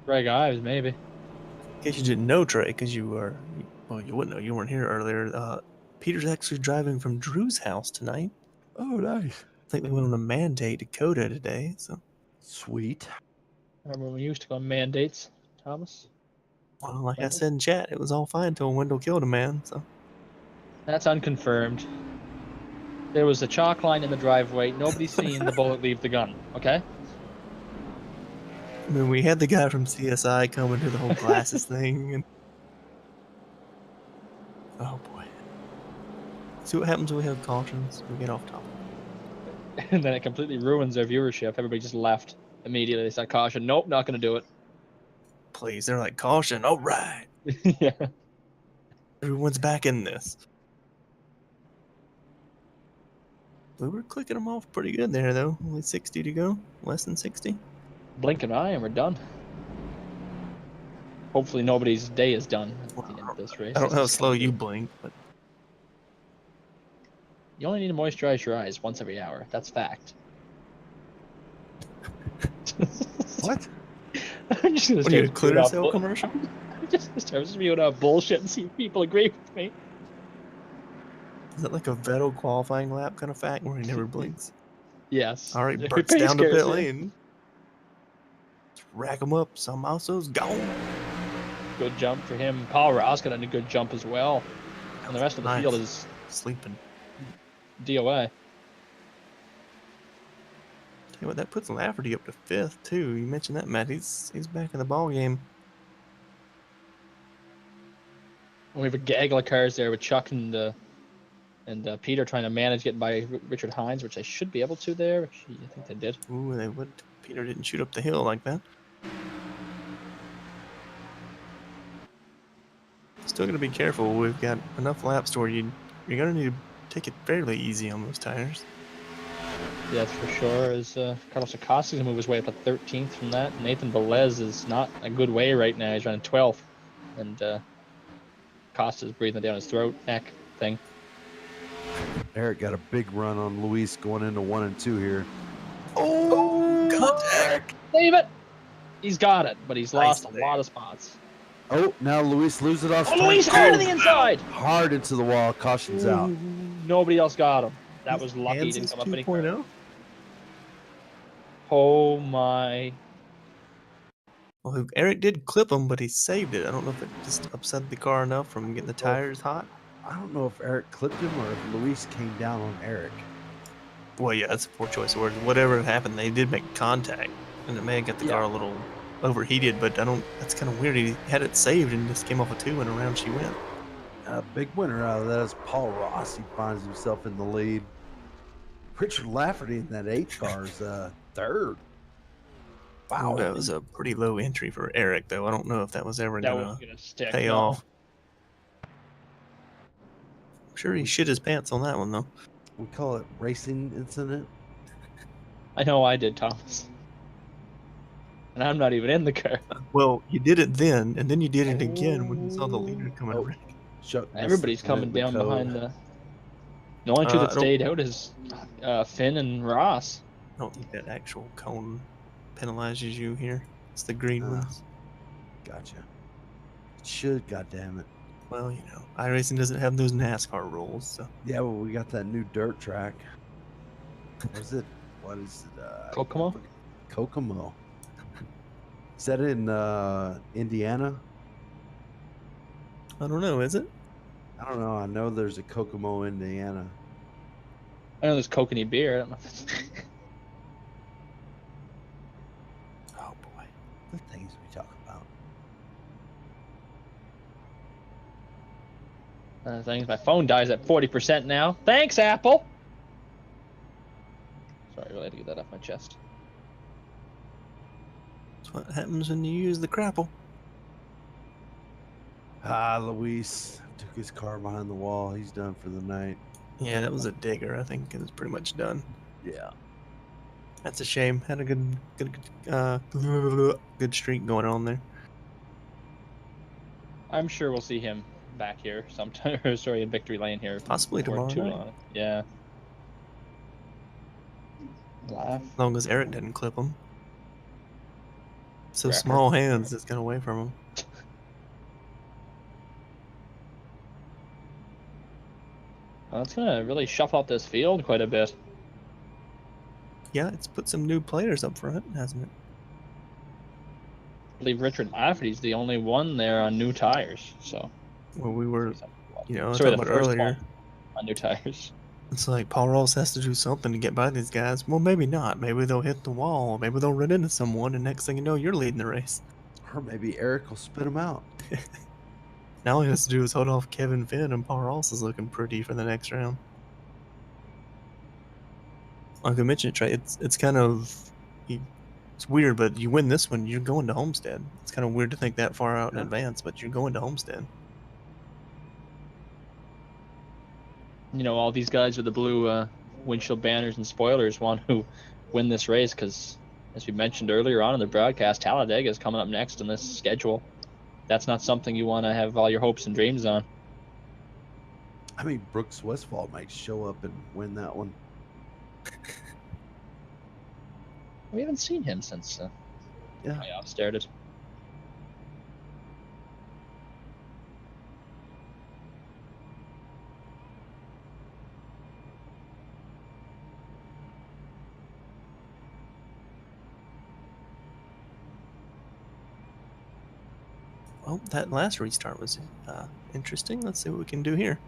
Greg Ives, maybe. In case you didn't know, Trey, because you wouldn't know. You weren't here earlier. Peter's actually driving from Drew's house tonight. Oh, nice. I think they went on a mandate to Coda today. So, Sweet. Remember when we used to go on mandates, Thomas? well, like I Wendell? said in chat, it was all fine until Wendell killed a man. So, That's unconfirmed. There was a chalk line in the driveway. Nobody's seen the bullet leave the gun, okay? I mean, we had the guy from CSI coming to the whole glasses thing, and oh boy, see what happens when we have cautions. We get off topic. And then it completely ruins their viewership. Everybody just left immediately. They said, caution. Nope, not going to do it. Please, they're like caution. All right, Yeah. everyone's back in this. We were clicking them off pretty good there, though. Only 60 to go. Less than 60. Blink an eye and we're done. Hopefully nobody's day is done at the end of this race. I don't know how This is slow gonna you be- blink, but You only need to moisturize your eyes once every hour. That's fact. What? I'm just gonna what are you, a start clear spewing out cell bull- commercial? I'm just gonna start spewing out bullshit and see if people agree with me. Is that like a Vettel qualifying lap kind of fact where he never blinks? Yes. All right, Your Bert's pace down to cares, pit yeah. lane. Rack him up. Salmaso's gone. Good jump for him. Paul Ross got a good jump as well. And the rest of the Nice. field is Sleeping. DOA. Tell you what, that puts Lafferty up to 5th too. You mentioned that, Matt. He's back in the ball game. And we have a gaggle of cars there with Chuck and Peter trying to manage getting by Richard Hines, which they should be able to there. Which I think they did. Ooh, they would. Peter didn't shoot up the hill like that. Still gonna be careful. We've got enough laps to where you're gonna need to take it fairly easy on those tires. Yeah, that's for sure. As Carlos Acosta's gonna move his way up to 13th from that. Nathan Velez is not a good way right now. He's running 12th, and Acosta's breathing down his throat, neck thing. Eric got a big run on Luis going into 1 and 2 here. Oh, contact! Save it! He's got it, but he's Nice lost a save. lot of spots. Oh, now Luis loses it off. Oh, turn Luis 2. hard to the inside! Hard into the wall. Caution's out. Ooh, nobody else got him. That was lucky he didn't Kansas come up any 2.0. Oh my. Well, Eric did clip him, but he saved it. I don't know if it just upset the car enough from getting the tires hot. I don't know if Eric clipped him or if Luis came down on Eric. Well, yeah, that's a poor choice of words. Whatever happened, they did make contact, and it may have got the car a little overheated. But that's kind of weird. He had it saved and just came off a 2 and around she went. A big winner out of that is Paul Ross. He finds himself in the lead. Richard Lafferty in that 8 car is 3rd. Wow. That was a pretty low entry for Eric, though. I don't know if that was ever That gonna was gonna stick. pay no. off. I'm sure he shit his pants on that one, though. We call it racing incident. I know I did, Thomas. And I'm not even in the car. Well, you did it then, and then you did it again when you saw the leader coming. Oh. Chuck missed Everybody's it, coming the down code. behind the. The only two I that don't- stayed out is Finn and Ross. I don't think that actual cone penalizes you here. It's the green Ah. ones. Gotcha. It should, goddammit. Well, iRacing doesn't have those NASCAR rules, so Yeah, well, we got that new dirt track. What is it? What is it? Kokomo? Kokomo. Is that in Indiana? I don't know. Is it? I don't know. I know there's a Kokomo, Indiana. I know there's Kokanee beer. I don't know if it's. Oh boy, the things we talk about. Things. My phone dies at 40% now. Thanks, Apple. Sorry, I really had to get that off my chest. That's what happens when you use the crapple. Luis took his car behind the wall. He's done for the night. Yeah, that was a digger. I think it was pretty much done. Yeah. That's a shame. Had a good streak going on there. I'm sure we'll see him back here sometime. Or sorry, in Victory Lane here. Possibly before tomorrow too night. long. Yeah. Laugh. As long as Eric didn't clip him. So Wrecker. small hands just got away from him. Well, it's gonna really shuffle up this field quite a bit. Yeah, it's put some new players up front, hasn't it? I believe Richard Lafferty's the only one there on new tires. So. Well, we were, Sorry, talking the about first earlier. one on new tires. It's like Paul Ross has to do something to get by these guys. Well, maybe not. Maybe they'll hit the wall. Maybe they'll run into someone, and next thing you know, you're leading the race. Or maybe Eric will spit him out. Now all he has to do is hold off Kevin Finn, and Paul Ross is looking pretty for the next round. Like I mentioned, Trey, it's kind of it's weird, but you win this one, you're going to Homestead. It's kind of weird to think that far out in advance, but you're going to Homestead. You know, all these guys with the blue windshield banners and spoilers want to win this race because, as we mentioned earlier on in the broadcast, Talladega is coming up next in this schedule. That's not something you want to have all your hopes and dreams on. I mean, Brooks Westfall might show up and win that one. We haven't seen him since playoffs started. Well, that last restart was interesting. Let's see what we can do here.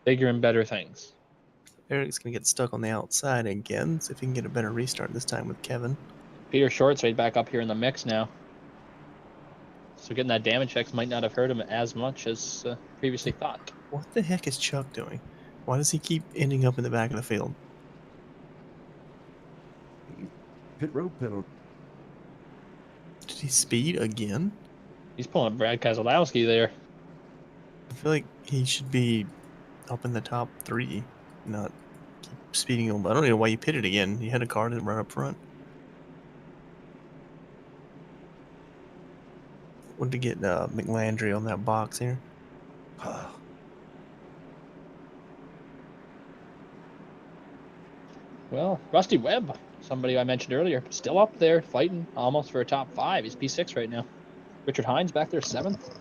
Bigger and better things. Eric's going to get stuck on the outside again, see if he can get a better restart this time with Kevin. Peter Short's right back up here in the mix now. So getting that damage checks might not have hurt him as much as previously thought. What the heck is Chuck doing? Why does he keep ending up in the back of the field? Pit road penalty. Did he speed again? He's pulling up Brad Keselowski there. I feel like he should be up in the top 3, not keep speeding him. I don't know why you pitted again. You had a car that run up front. Wanted to get McLandry on that box here. Well, Rusty Webb, somebody I mentioned earlier, still up there fighting almost for a top 5. He's P6 right now. Richard Hines back there 7th.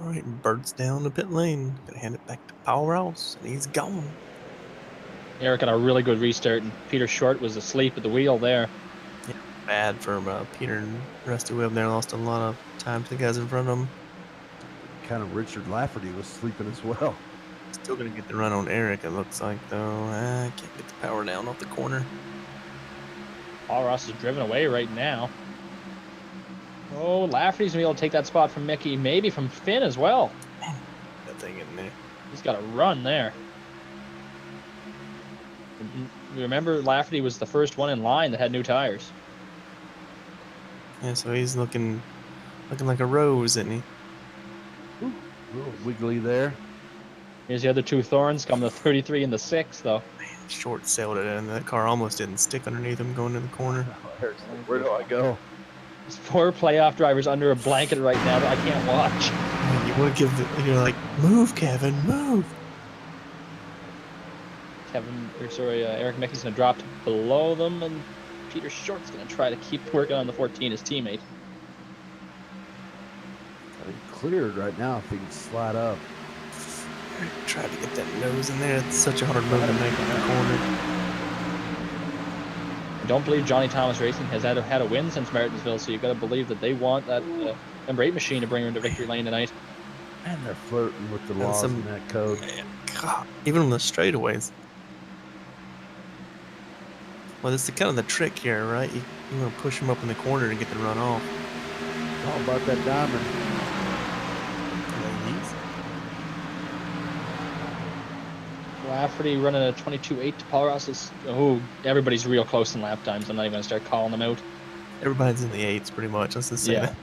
All right, Bird's down the pit lane. Gonna hand it back to Paul Ross, and he's gone. Eric got a really good restart, and Peter Short was asleep at the wheel there. Yeah, bad for Peter and Rusty Webb there. Lost a lot of time to the guys in front of him. Kind of Richard Lafferty was sleeping as well. Still gonna get the run on Eric, it looks like, though. I can't get the power down off the corner. Paul Ross is driven away right now. Oh, Lafferty's going to be able to take that spot from Mickey, maybe from Finn as well. That thing in there. He's got a run there. Remember, Lafferty was the first one in line that had new tires. Yeah, so he's looking like a rose, isn't he? Ooh, a little wiggly there. Here's the other 2 Thorns, coming to 33 and the 6, though. Man, Short sailed it in. That car almost didn't stick underneath him going to the corner. Where do I go? There's 4 playoff drivers under a blanket right now that I can't watch. Man, you want to give you're like, move, Kevin, move. Eric Mickey's going to drop below them, and Peter Short's going to try to keep working on the 14, his teammate. Cleared right now if he can slide up. Try to get that nose in there. It's such a hard move to make on the corner. I don't believe Johnny Thomas Racing has had a win since Martinsville, so you've got to believe that they want that number 8 machine to bring her into victory lane tonight. And they're flirting with the laws in that code. Man, God, even on the straightaways. Well, that's kind of the trick here, right? You want to push them up in the corner to get the run off. It's all about that diamond. Lafferty running a 22.8 to Paul Ross's. Oh, everybody's real close in lap times. I'm not even going to start calling them out. Everybody's in the 8s pretty much. Let's just say Yeah. that.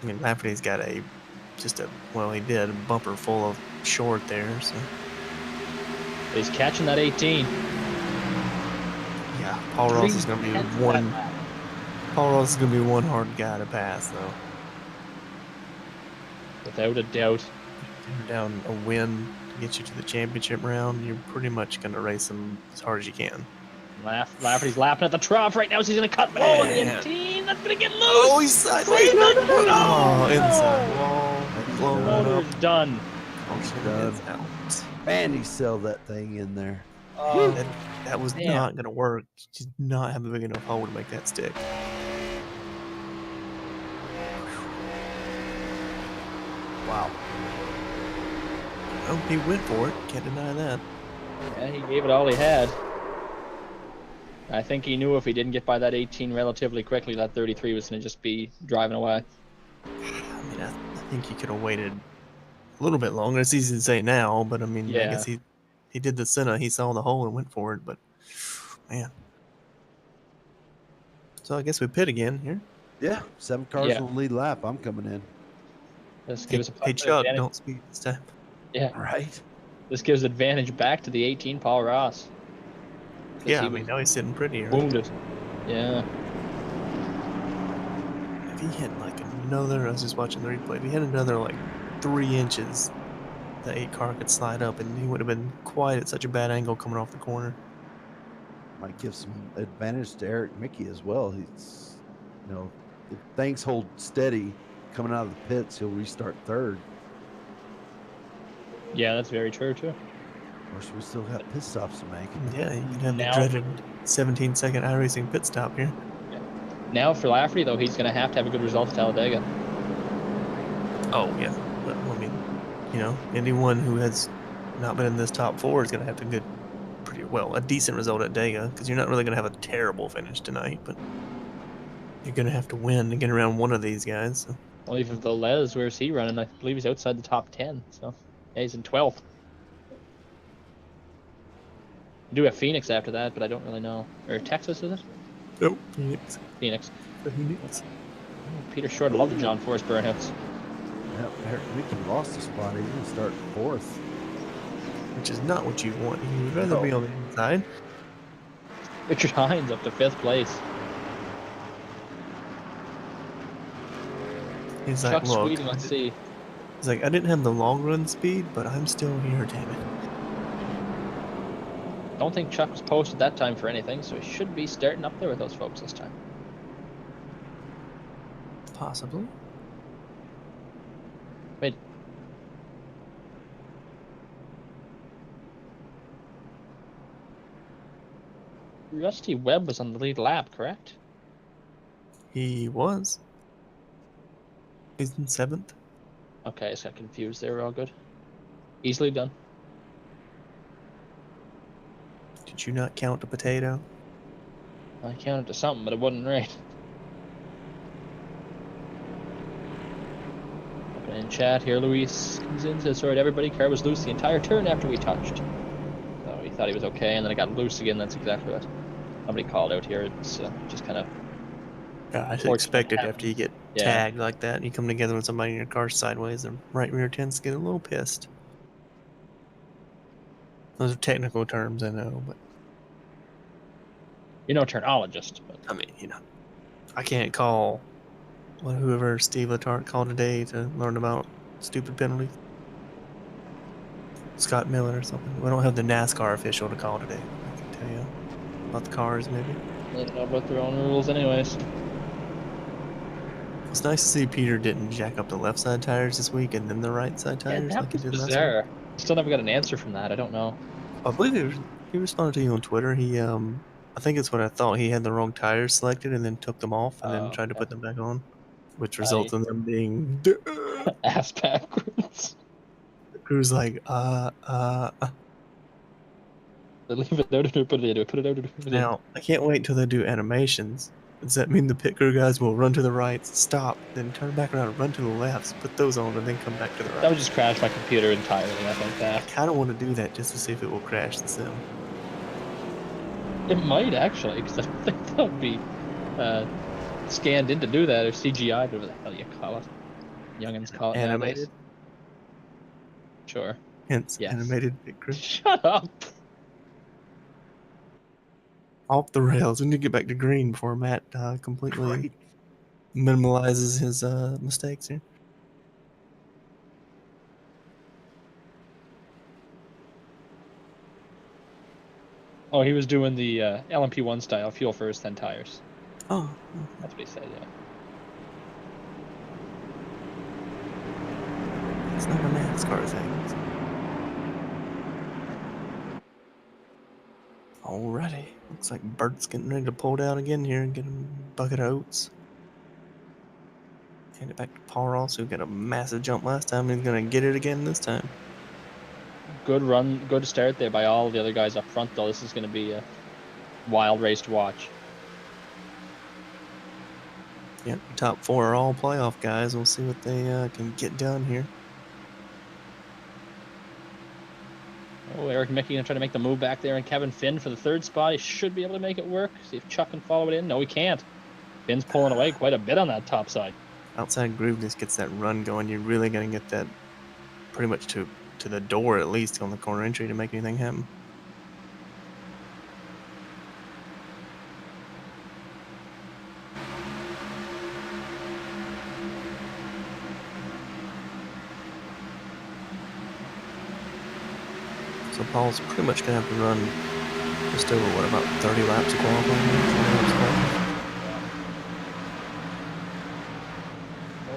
I mean, Lafferty's got he did a bumper full of Short there, so. He's catching that 18. Yeah, Paul Ross is going to be 3/10 one. that lap. Paul Ross is going to be one hard guy to pass, though. Without a doubt. Tear down a win to get you to the championship round, you're pretty much going to race him as hard as you can. Lafferty's lapping at the trough right now, so he's going to cut. Oh, the 18. That's going to get loose. Oh, he's sideways. Oh, inside wall. Blown up. Motor's done. Caution Done. is out. Man, he sell that thing in there. That was Damn. not going to work. Did not have a big enough hole to make that stick. Wow. Oh, he went for it. Can't deny that. Yeah, he gave it all he had. I think he knew if he didn't get by that 18 relatively quickly, that 33 was going to just be driving away. I mean, I think he could have waited a little bit longer. It's easy to say now, but I mean, I Yeah. guess he did the Senna. He saw the hole and went for it, but man. So I guess we pit again here. Yeah, 7 cars Yeah. on the lead lap. I'm coming in. This Hey, gives a hey Chuck, advantage. don't speed this time. Yeah, Right? this gives advantage back to the 18 Paul Ross. 'Cause Yeah, he I mean, was now he's sitting prettier. wounded. Yeah. If he had like another, I was just watching the replay, if he had another like 3 inches, the 8 car could slide up and he would have been quite at such a bad angle coming off the corner. Might give some advantage to Eric Mickey as well. He's, if things hold steady coming out of the pits, he'll restart third. Yeah, that's very true too. Of course, we still got pit stops to make. Yeah, you can have Now- the dreaded 17-second iRacing pit stop here. Now for Lafferty though, he's going to have a good result at Talladega. Oh, yeah. But, I mean, anyone who has not been in this top 4 is going to have to get a decent result at Dega, because you're not really going to have a terrible finish tonight, but you're going to have to win to get around one of these guys. So. Well, even Velez, where's he running? I believe he's outside the top 10. So yeah, he's in 12th. We do have Phoenix after that, but I don't really know. Or Texas, is it? Nope. Phoenix. Phoenix. Phoenix. Oh, Peter Short loved the John Force burnouts. Yep, Eric Mickey lost a spot. He's going to start 4th. Which is not what you want. You'd rather be on the inside. Richard Hines up to 5th place. He's like, Chuck look, Sweeting, let's see. he's like, I didn't have the long run speed, but I'm still here, damn it. Don't think Chuck was posted that time for anything, so he should be starting up there with those folks this time. Possibly. Wait. Rusty Webb was on the lead lap, correct? He was. He's in 7th. Okay, I just got confused. They were all good. Easily done. Did you not count a potato? I counted to something, but it wasn't right. Open in chat here, Luis comes in, says, sorry to everybody, car was loose the entire turn after we touched. So he thought he was okay, and then it got loose again. That's exactly what somebody called out here. It's just kind of... I Fortunate expected happens. after you get Yeah. tagged like that and you come together with somebody in your car sideways, the right rear tends to get a little pissed. Those are technical terms, I know, but You're no turnologist, but I mean, I can't call whoever Steve Letarte called today to learn about stupid penalties. Scott Miller or something. We don't have the NASCAR official to call today. I can tell you about the cars, maybe. they don't know about their own rules anyways. It's nice to see Peter didn't jack up the left side tires this week and then the right side Yeah, tires that like he was did last week. bizarre. Still never got an answer from that. I don't know. I believe he responded to you on Twitter. He I think it's what I thought. He had the wrong tires selected and then took them off and then Oh, tried to okay. put them back on, which results in them being. Ass backwards. The crew's like, They leave it out or put it in. Put it out or put it in. Now I can't wait till they do animations. Does that mean the pit crew guys will run to the right, stop, then turn back around and run to the left, put those on, and then come back to the right? That would just crash my computer entirely. I think I that kind of want to do that just to see if it will crash the sim. it might actually, because I don't think that would be scanned in to do that or CGI, whatever the hell you call it. Youngins call it nowadays. Animated, Sure. hence Yes. animated pit crew. Shut up. Off the rails. We need to get back to green before Matt completely Great. minimalizes his mistakes here. Oh, he was doing the LMP1 style, fuel first, then tires. Oh, That's what he said, yeah. it's not a NASCAR thing. Alrighty. Looks like Bert's getting ready to pull down again here and get a bucket of oats. Hand it back to Paul Ross, who got a massive jump last time. He's going to get it again this time. Good run, good start there by all the other guys up front, though. This is going to be a wild race to watch. Yep, top 4 are all playoff guys. We'll see what they can get done here. Oh, Eric Mickey going to try to make the move back there, and Kevin Finn for the 3rd spot. He should be able to make it work. See if Chuck can follow it in. No, he can't. Finn's pulling away quite a bit on that top side. Outside groove just gets that run going. You're really going to get that pretty much to the door, at least, on the corner entry to make anything happen. So Paul's pretty much going to have to run just over, what, about 30 laps of qualifying? 20 laps of qualifying?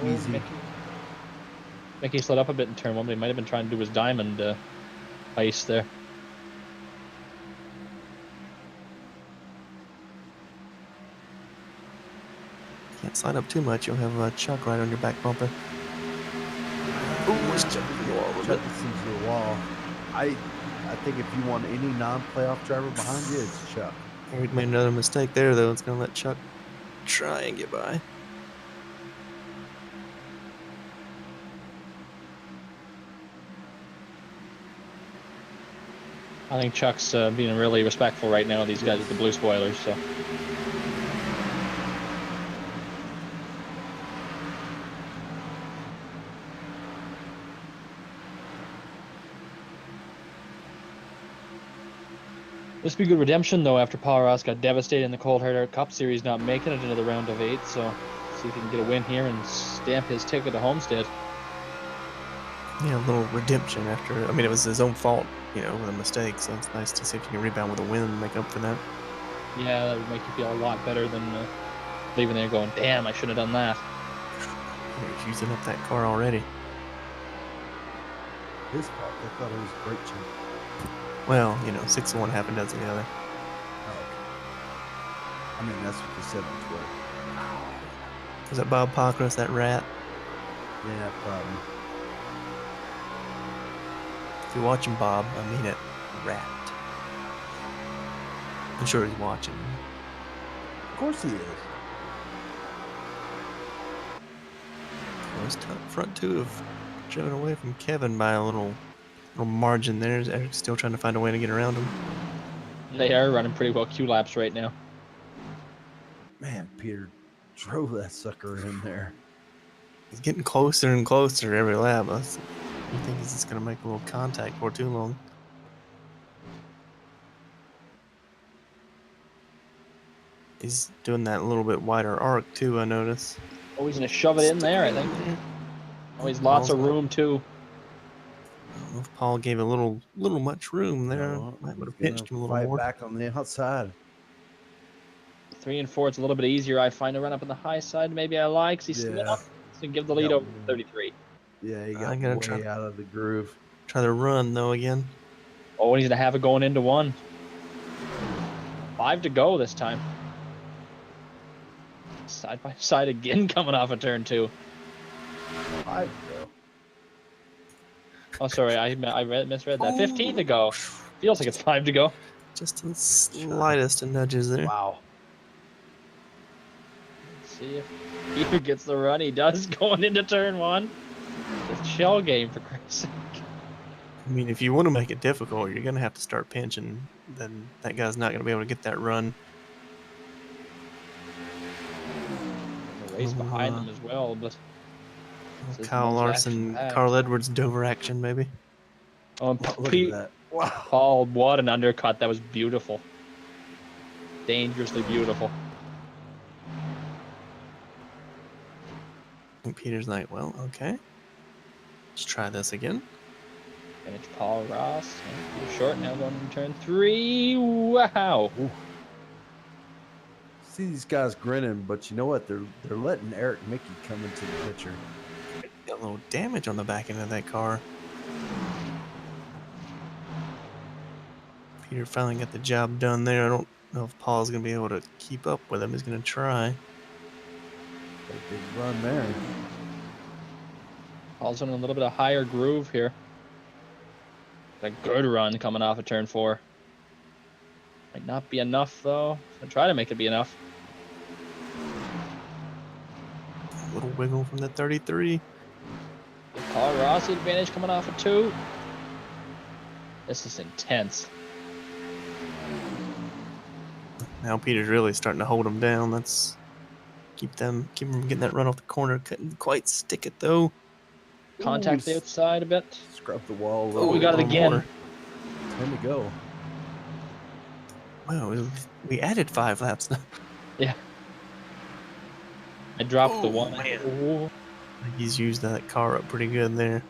Oh, Easy. Mickey slid up a bit in turn 1, but he might have been trying to do his diamond ice there. Can't slide up too much. You'll have Chuck right on your back bumper. Ooh, it's jumping the wall a little bit. Into the wall. I think if you want any non-playoff driver behind you, it's Chuck. Eric made another mistake there, though. It's going to let Chuck try and get by. I think Chuck's being really respectful right now of these guys with the blue spoilers, so. This would be good redemption, though, after Paul Ross got devastated in the Cold Hard Art Cup Series, not making it into the round of 8, so see if he can get a win here and stamp his ticket to Homestead. Yeah, a little redemption after. I mean, it was his own fault, with a mistake, so it's nice to see if you can rebound with a win and make up for that. Yeah, that would make you feel a lot better than leaving there going, damn, I should have done that. He's using up that car already. His fault. I thought it was a great jump. Well, 6 of one, half a dozen the other. Oh, okay. I mean, that's what they said on Twitter. Was that Bob Pockros, that rat? Yeah, probably. If you're watching Bob, I mean it, rat. I'm sure he's watching. Of course he is. Those front 2 have driven away from Kevin by a little margin there. Eric's still trying to find a way to get around him. They are running pretty well Q laps right now. Man, Peter drove that sucker in there. He's getting closer and closer every lap. I think he's just going to make a little contact for too long. He's doing that a little bit wider arc too, I notice. Oh, he's going to shove it in there, I think. Oh, he's lots of room, too. I don't know if Paul gave a little much room there. No, Might would have he's pinched him a gonna little fight more. back on the outside. 3 and 4, it's a little bit easier, I find, to run up on the high side. Maybe I like, 'cause he's slid Yeah. up. So give the lead Yep. over 33. Yeah, he got I'm gonna way try- out of the groove. Try to run though again. Oh, and he's going to have it going into 1. 5 to go this time. Side by side again, coming off of turn 2. 5 though. Oh, sorry, I misread that. 15 to go. Feels like it's 5 to go. Just the slightest of nudges there. Wow. Let's see if Peter gets the run. He does going into turn 1. The shell game, for Christ's sake. I mean, if you want to make it difficult, you're going to have to start pinching. Then that guy's not going to be able to get that run. The race behind them as well, but This is Kyle most Larson, action-packed. Carl Edwards, Dover action, maybe. oh, Look Pete, at that. Wow. Paul, what an undercut. That was beautiful. Dangerously beautiful. And Peter's like, well, okay. Let's try this again. And it's Paul Ross. And Peter Short now going into turn 3. Wow. Ooh. See these guys grinning, but you know what? They're letting Eric Mickey come into the picture. Got a little damage on the back end of that car. Peter finally got the job done there. I don't know if Paul's going to be able to keep up with him. He's going to try. A big run there. Paul's in a little bit of higher groove here. A good run coming off of turn 4. Might not be enough though. I'll try to make it be enough. A little wiggle from the 33. Give Paul Ross the advantage coming off of 2. This is intense. Now Peter's really starting to hold him down. Let's keep him getting that run off the corner. Couldn't quite stick it though. Contact the outside a bit. Scrub the wall a Oh, little. we got it little again. more. 10 to go. Wow, we added 5 laps now. Yeah. I dropped the Oh, one. man. Oh, He's used that car up pretty good there.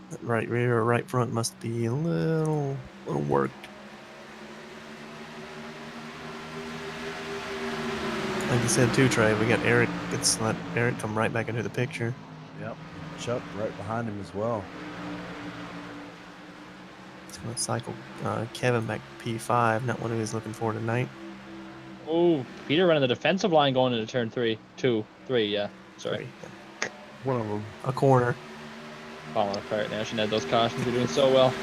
That right rear or right front must be a little worked. Like you said too, Trey, we got Eric. Let's let Eric come right back into the picture. Yep. Chuck right behind him as well. It's going to cycle Kevin back to P5, not what he was looking for tonight. oh, Peter running the defensive line going into turn 3. 2, 3, yeah. Sorry. One of them. A corner. Falling apart now. She had those cautions. You're doing so well.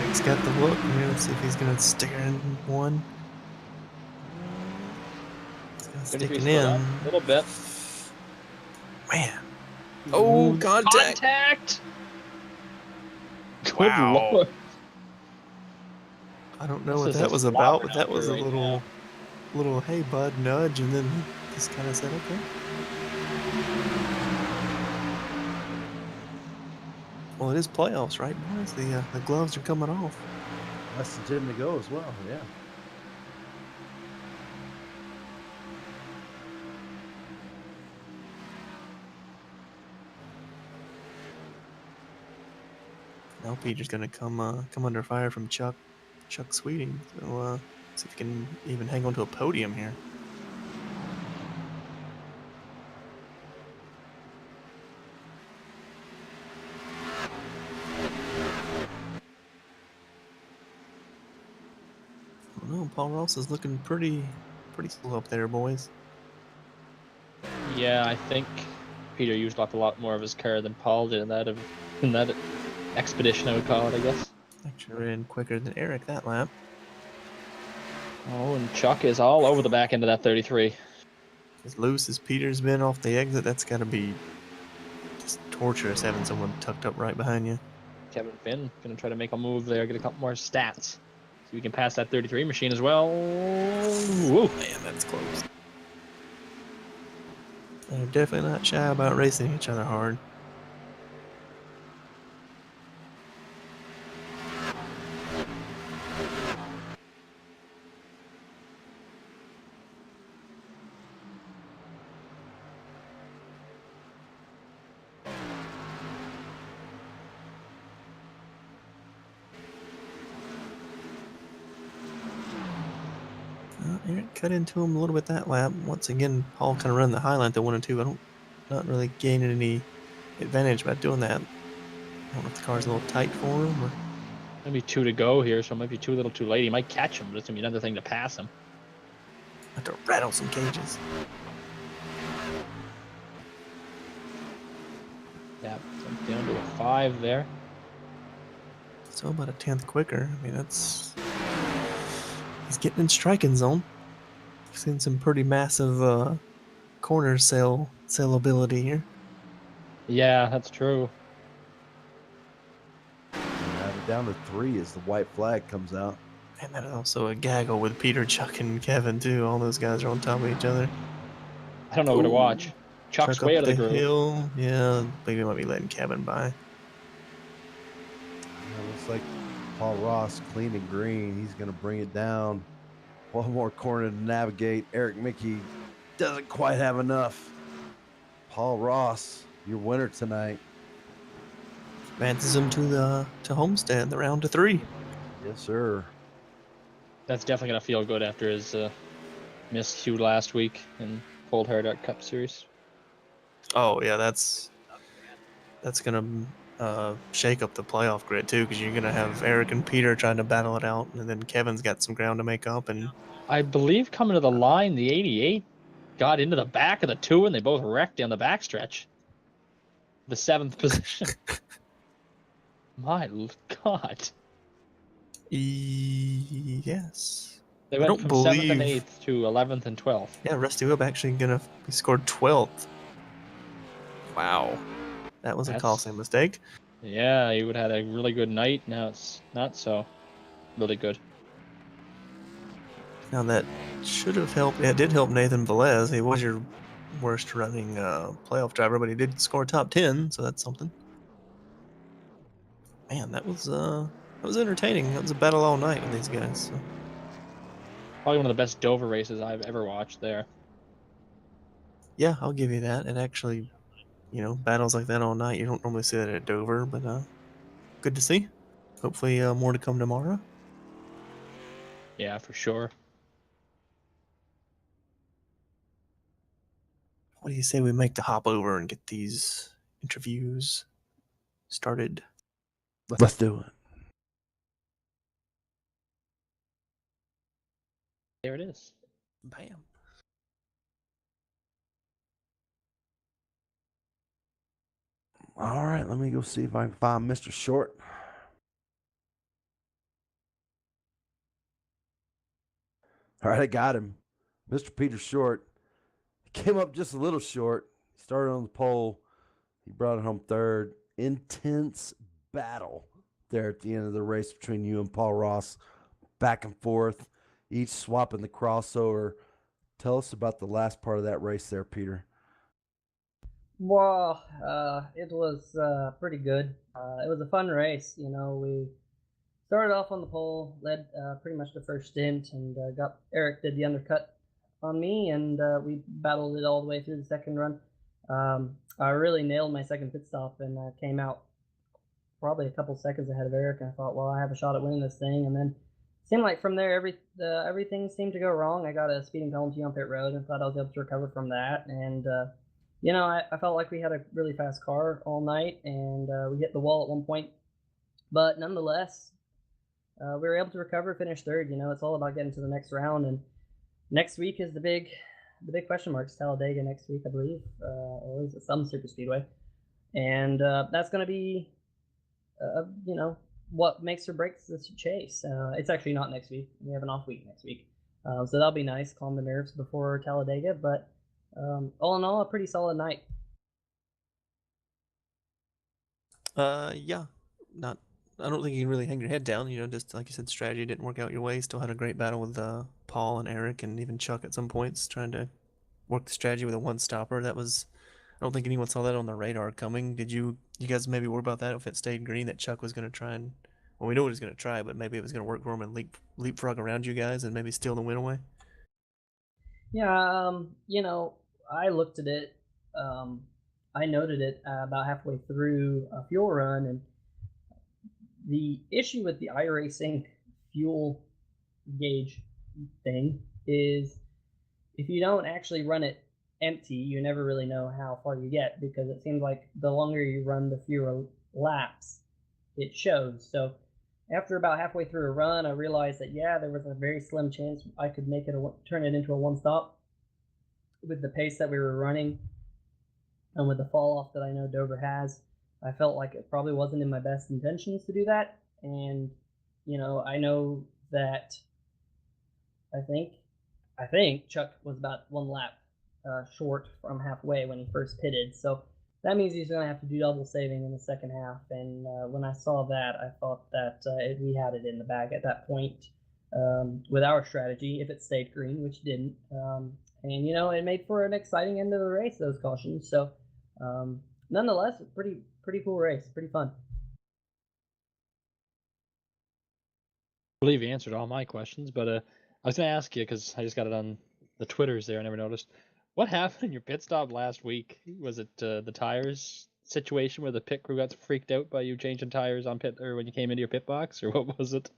Eric's got the look. Let's see if he's going to stick her in one. He's going to stick 33 it split up in. a little bit. Man. Oh, contact. Contact! Good Wow. lord. I don't know This what is that a was about, slobber but that was a knocker right little hey bud nudge, and then he just kind of said okay. Well, it is playoffs, right, boys? The gloves are coming off. Less than 10 to go as well. Yeah. Now Peter's gonna come under fire from Chuck Sweeting. So see if he can even hang on to a podium here. I don't know. Paul Ross is looking pretty slow up there, boys. Yeah, I think Peter used up a lot more of his car than Paul did in that expedition, I would call it, I guess. Actually ran quicker than Eric that lap. Oh, and Chuck is all over the back end of that 33. As loose as Peter's been off the exit, that's got to be just torturous having someone tucked up right behind you. Kevin Finn gonna try to make a move there, get a couple more stats. So we can pass that 33 machine as well. Woo. Man, that's close. They're definitely not shy about racing each other hard. Eric cut into him a little bit that lap. Once again, Paul kind of run the highline to 1 and 2. Not really gaining any advantage by doing that. I don't know if the car's a little tight for him or. Maybe 2 to go here, so it might be a little too late. He might catch him, but it's gonna be another thing to pass him. Have to rattle some cages. Yeah, so down to a 5 there. So about a 10th quicker. I mean, that's. He's getting in striking zone. Seen some pretty massive corner saleability here. Yeah, that's true. Down to 3 as the white flag comes out. And then also a gaggle with Peter, Chuck, and Kevin too. All those guys are on top of each other. I don't know where to watch. Chuck's Chuck way up out of the the groove. hill. Yeah, maybe might be letting Kevin by. Looks like Paul Ross clean and green. He's going to bring it down. One more corner to navigate. Eric Mickey doesn't quite have enough. Paul Ross, your winner tonight. Advances him to Homestead, the round to 3. Yes, sir. That's definitely gonna feel good after his miscue last week in Cold Hard Art Cup Series. Oh yeah, that's gonna shake up the playoff grid too, because you're gonna have Eric and Peter trying to battle it out, and then Kevin's got some ground to make up. And I believe coming to the line, the 88 got into the back of the 2, and they both wrecked on the backstretch. The 7th position. My God. yes, They I went don't from 7th and believe- 8th to 11th and 12th. yeah, Rusty Webb actually he scored 12th. Wow, that was a That's- costly mistake. Yeah, he would have had a really good night. Now it's not so really good. Now that should have helped. It did help Nathan Velez. He was your worst running playoff driver, but he did score top 10, so that's something. Man, that was entertaining. That was a battle all night with these guys. So. Probably one of the best Dover races I've ever watched there. Yeah, I'll give you that. And actually, battles like that all night, you don't normally see that at Dover, but good to see. Hopefully, more to come tomorrow. Yeah, for sure. What do you say we make the hop over and get these interviews started? Let's do it. There it is. Bam. All right, let me go see if I can find Mr. Short. All right, I got him. Mr. Peter Short. He came up just a little short. He started on the pole. He brought it home third. Intense battle there at the end of the race between you and Paul Ross. Back and forth, each swapping the crossover. Tell us about the last part of that race there, Peter. Well, it was pretty good. It was a fun race. We started off on the pole, led pretty much the first stint, and Eric did the undercut on me, and we battled it all the way through the second run. I really nailed my second pit stop and came out probably a couple seconds ahead of Eric. And I thought, well, I have a shot at winning this thing, and then it seemed like from there everything seemed to go wrong. I got a speeding penalty on pit road and thought I was able to recover from that, and I felt like we had a really fast car all night, and we hit the wall at one point. But nonetheless, we were able to recover, finish third. It's all about getting to the next round. And next week is the big question mark. It's Talladega next week, I believe, or is it some super speedway? And that's going to be, what makes or breaks this chase. It's actually not next week. We have an off week next week. So that'll be nice, calm the nerves before Talladega. But all in all, a pretty solid night. Yeah, not. I don't think you can really hang your head down. Just like you said, strategy didn't work out your way. Still had a great battle with Paul and Eric, and even Chuck at some points, trying to work the strategy with a one-stopper. That was. I don't think anyone saw that on the radar coming. Did you? You guys maybe worry about that if it stayed green, that Chuck was going to try and. Well, we know what he's going to try, but maybe it was going to work for him and leapfrog around you guys and maybe steal the win away. Yeah, I looked at it. I noted it about halfway through a fuel run, and the issue with the iRacing fuel gauge thing is if you don't actually run it empty, you never really know how far you get, because it seems like the longer you run, the fewer laps it shows. So after about halfway through a run, I realized that there was a very slim chance I could make it turn it into a one stop with the pace that we were running and with the fall off that I know Dover has. I felt like it probably wasn't in my best intentions to do that. And I know that I think Chuck was about one lap short from halfway when he first pitted. So that means he's going to have to do double saving in the second half. And when I saw that, I thought that we had it in the bag at that point with our strategy, if it stayed green, which didn't. And it made for an exciting end of the race, those cautions. So nonetheless, a pretty cool race, pretty fun. I believe you answered all my questions, but I was gonna ask you because I just got it on the Twitters there. I never noticed. What happened in your pit stop last week? Was it the tires situation where the pit crew got freaked out by you changing tires on pit or when you came into your pit box, or what was it?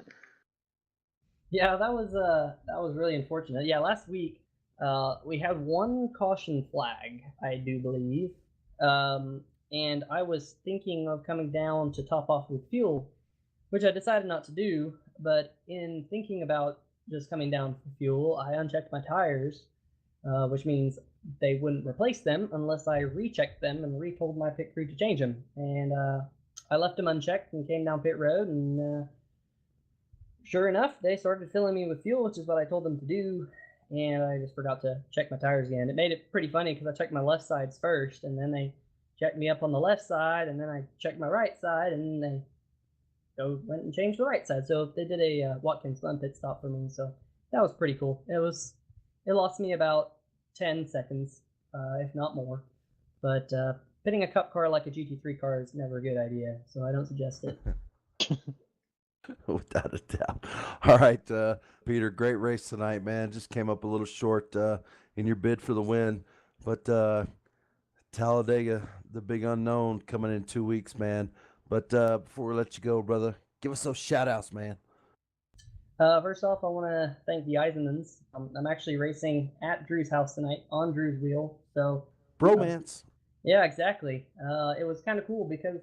Yeah, that was really unfortunate. Yeah, last week we had one caution flag, I do believe, and I was thinking of coming down to top off with fuel, which I decided not to do. But in thinking about just coming down for fuel, I unchecked my tires, which means they wouldn't replace them unless I rechecked them and retold my pit crew to change them. And I left them unchecked and came down pit road, and sure enough, they started filling me with fuel, which is what I told them to do. And I just forgot to check my tires again. It made it pretty funny because I checked my left sides first, and then they checked me up on the left side, and then I checked my right side, and they went and changed the right side. So they did a Watkins Glen pit stop for me. So that was pretty cool. It lost me about 10 seconds, if not more. But pitting a cup car like a GT3 car is never a good idea, so I don't suggest it. Without a doubt. All right, Peter, great race tonight, man. Just came up a little short in your bid for the win. But Talladega, the big unknown, coming in 2 weeks, man. But before we let you go, brother, give us those shout-outs, man. First off, I want to thank the Eisenmans. I'm actually racing at Drew's house tonight on Drew's wheel. So Bromance. yeah, exactly. It was kind of cool because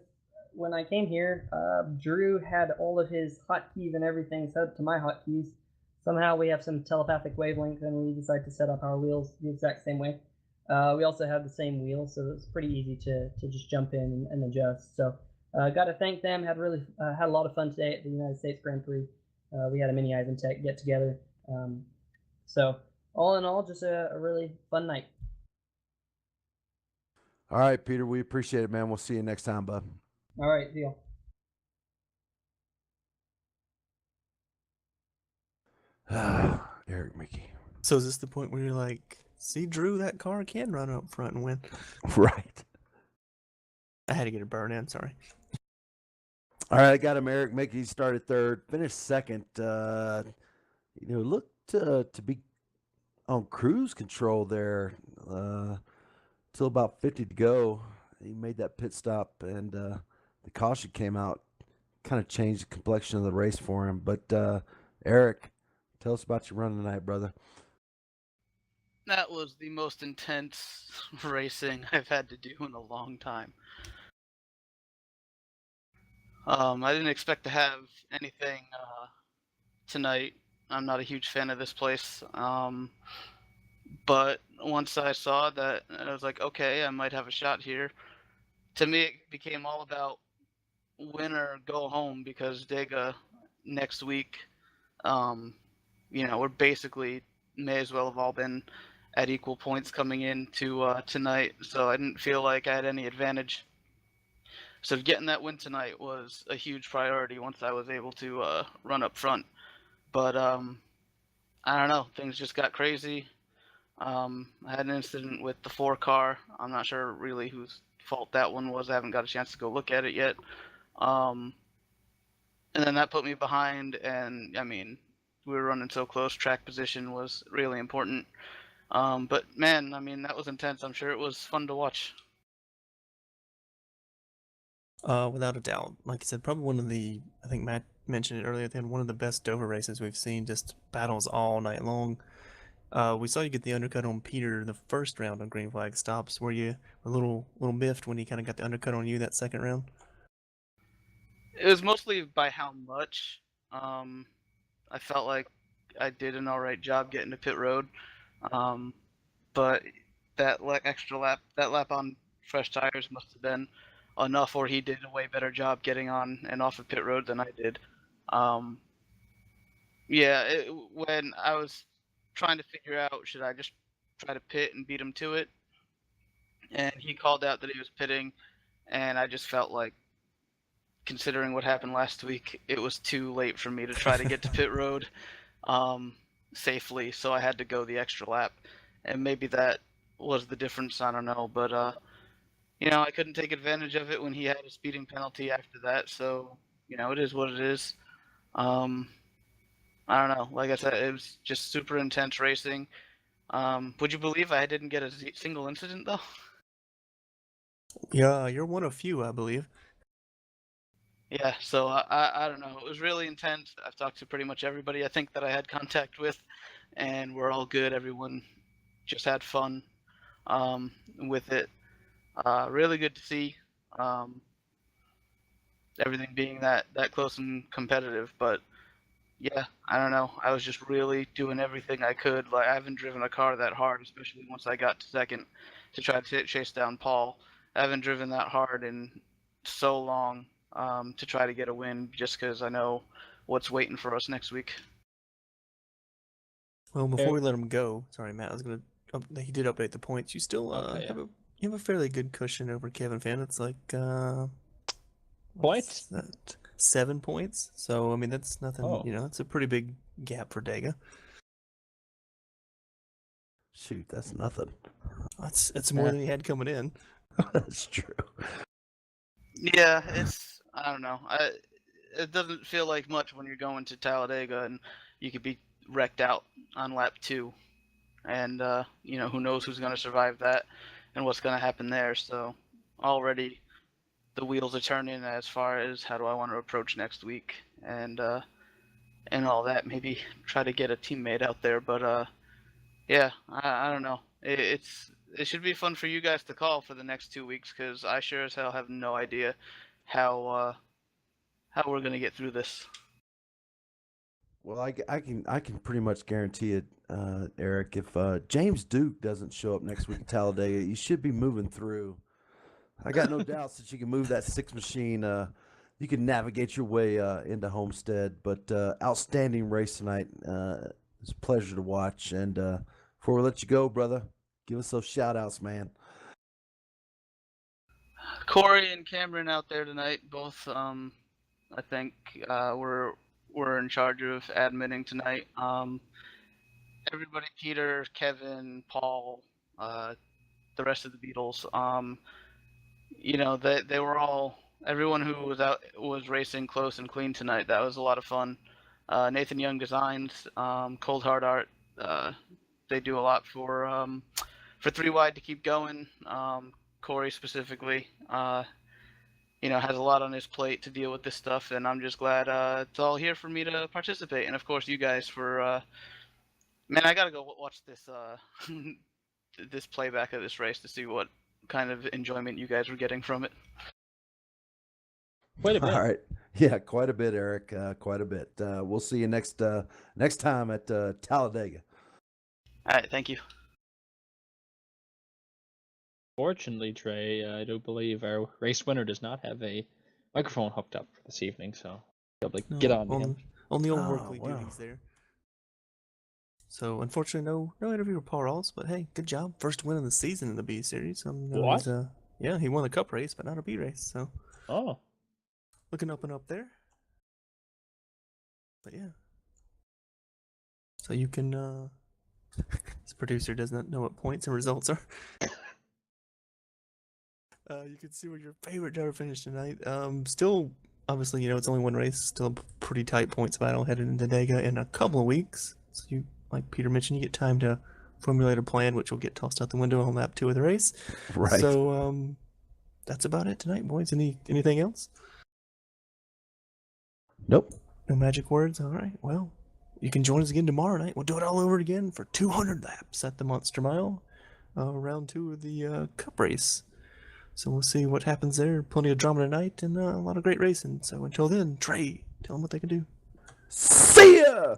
when I came here, Drew had all of his hotkeys and everything set up to my hotkeys. Somehow we have some telepathic wavelength, and we decided to set up our wheels the exact same way. We also have the same wheel, so it's pretty easy to just jump in and adjust. So got to thank them. Had a lot of fun today at the United States Grand Prix. We had a mini Iventech get together. So all in all, just a really fun night. All right, Peter, we appreciate it, man. We'll see you next time, bud. All right, deal. Eric Mickey. So is this the point where you're like, see, Drew, that car can run up front and win? Right. I had to get a burn in, sorry. All right, I got him. Eric Mickey started third, finished second. Looked to be on cruise control there till about 50 to go. He made that pit stop, and the caution came out, kind of changed the complexion of the race for him. But Eric, tell us about your run tonight, brother. That was the most intense racing I've had to do in a long time. I didn't expect to have anything tonight. I'm not a huge fan of this place. But once I saw that, I was like, okay, I might have a shot here. To me, it became all about win or go home because Dega next week, we're basically may as well have all been at equal points coming into tonight. So I didn't feel like I had any advantage. So getting that win tonight was a huge priority once I was able to run up front. But I don't know, things just got crazy. I had an incident with the 4 car. I'm not sure really whose fault that one was. I haven't got a chance to go look at it yet. And then that put me behind, and I mean, we were running so close. Track position was really important. But man, I mean, that was intense. I'm sure it was fun to watch. Without a doubt. Like I said, probably one of the, I think Matt mentioned it earlier, one of the best Dover races we've seen, just battles all night long. We saw you get the undercut on Peter the first round on green flag stops. Were you a little miffed when he kind of got the undercut on you that second round? It was mostly by how much. I felt like I did an alright job getting to pit road. But that extra lap, that lap on fresh tires must have been enough, or he did a way better job getting on and off of pit road than I did. When I was trying to figure out, should I just try to pit and beat him to it, and he called out that he was pitting, and I just felt like, considering what happened last week, it was too late for me to try to get to pit road safely, so I had to go the extra lap, and maybe that was the difference, I don't know, but I couldn't take advantage of it when he had a speeding penalty after that, so it is what it is. I don't know. Like I said, it was just super intense racing. Would you believe I didn't get a single incident though? Yeah, you're one of few, I believe. Yeah, so I don't know. It was really intense. I've talked to pretty much everybody I think that I had contact with, and we're all good. Everyone just had fun with it. Really good to see everything being that close and competitive. But yeah, I don't know. I was just really doing everything I could. Like I haven't driven a car that hard, especially once I got to second to try to chase down Paul. I haven't driven that hard in so long to try to get a win, just because I know what's waiting for us next week. Well, before we let him go, sorry, Matt, I was gonna. He did update the points. You still Okay, have a fairly good cushion over Kevin Finn. It's like Points? what's that? 7 points. So I mean, that's nothing. Oh. You know, it's a pretty big gap for Dega. Shoot, that's nothing. It's more Yeah. than he had coming in. That's true. Yeah, I don't know. It doesn't feel like much when you're going to Talladega and you could be wrecked out on lap 2, and who knows who's going to survive that and what's going to happen there. So already the wheels are turning as far as how do I want to approach next week and all that. Maybe try to get a teammate out there, but yeah, I don't know. It should be fun for you guys to call for the next 2 weeks, because I sure as hell have no idea how we're gonna get through this. Well, I can pretty much guarantee it, Eric. If James Duke doesn't show up next week at Talladega, you should be moving through. I got no doubts that you can move that 6 machine. You can navigate your way into Homestead. But outstanding race tonight. It's a pleasure to watch. And before we let you go, brother, give us those shout outs, man. Corey and Cameron out there tonight, both I think were in charge of admitting tonight. Everybody, Peter, Kevin, Paul, the rest of the Beatles. They were all, everyone who was out was racing close and clean tonight. That was a lot of fun. Nathan Young Designs, Cold Hard Art, they do a lot for 3 Wide to keep going. Corey specifically, has a lot on his plate to deal with this stuff, and I'm just glad it's all here for me to participate. And of course, you guys for, man, I gotta go watch this this playback of this race to see what kind of enjoyment you guys were getting from it. Quite a bit. All right. Yeah, quite a bit, Eric. Quite a bit. We'll see you next time at Talladega. All right, thank you. Fortunately, Trey, I do believe our race winner does not have a microphone hooked up for this evening, so I'll be able to get on to him. Only old Oh, workly wow. duties there. So unfortunately, no interview with Paul Rawls, but hey, good job. First win of the season in the B Series. What? Yeah, he won the Cup race, but not a B race. So Oh, looking up and up there. But yeah. So you can this producer does not know what points and results are. You can see where your favorite driver finished tonight. Still, obviously, it's only one race. Still a pretty tight points battle headed into Dega in a couple of weeks. So you, like Peter mentioned, you get time to formulate a plan, which will get tossed out the window on lap 2 of the race. Right. So that's about it tonight, boys. Anything else? Nope. No magic words? All right. Well, you can join us again tomorrow night. We'll do it all over again for 200 laps at the Monster Mile, round 2 of the Cup race. So we'll see what happens there. Plenty of drama tonight and a lot of great racing. So until then, Trey, tell them what they can do. See ya!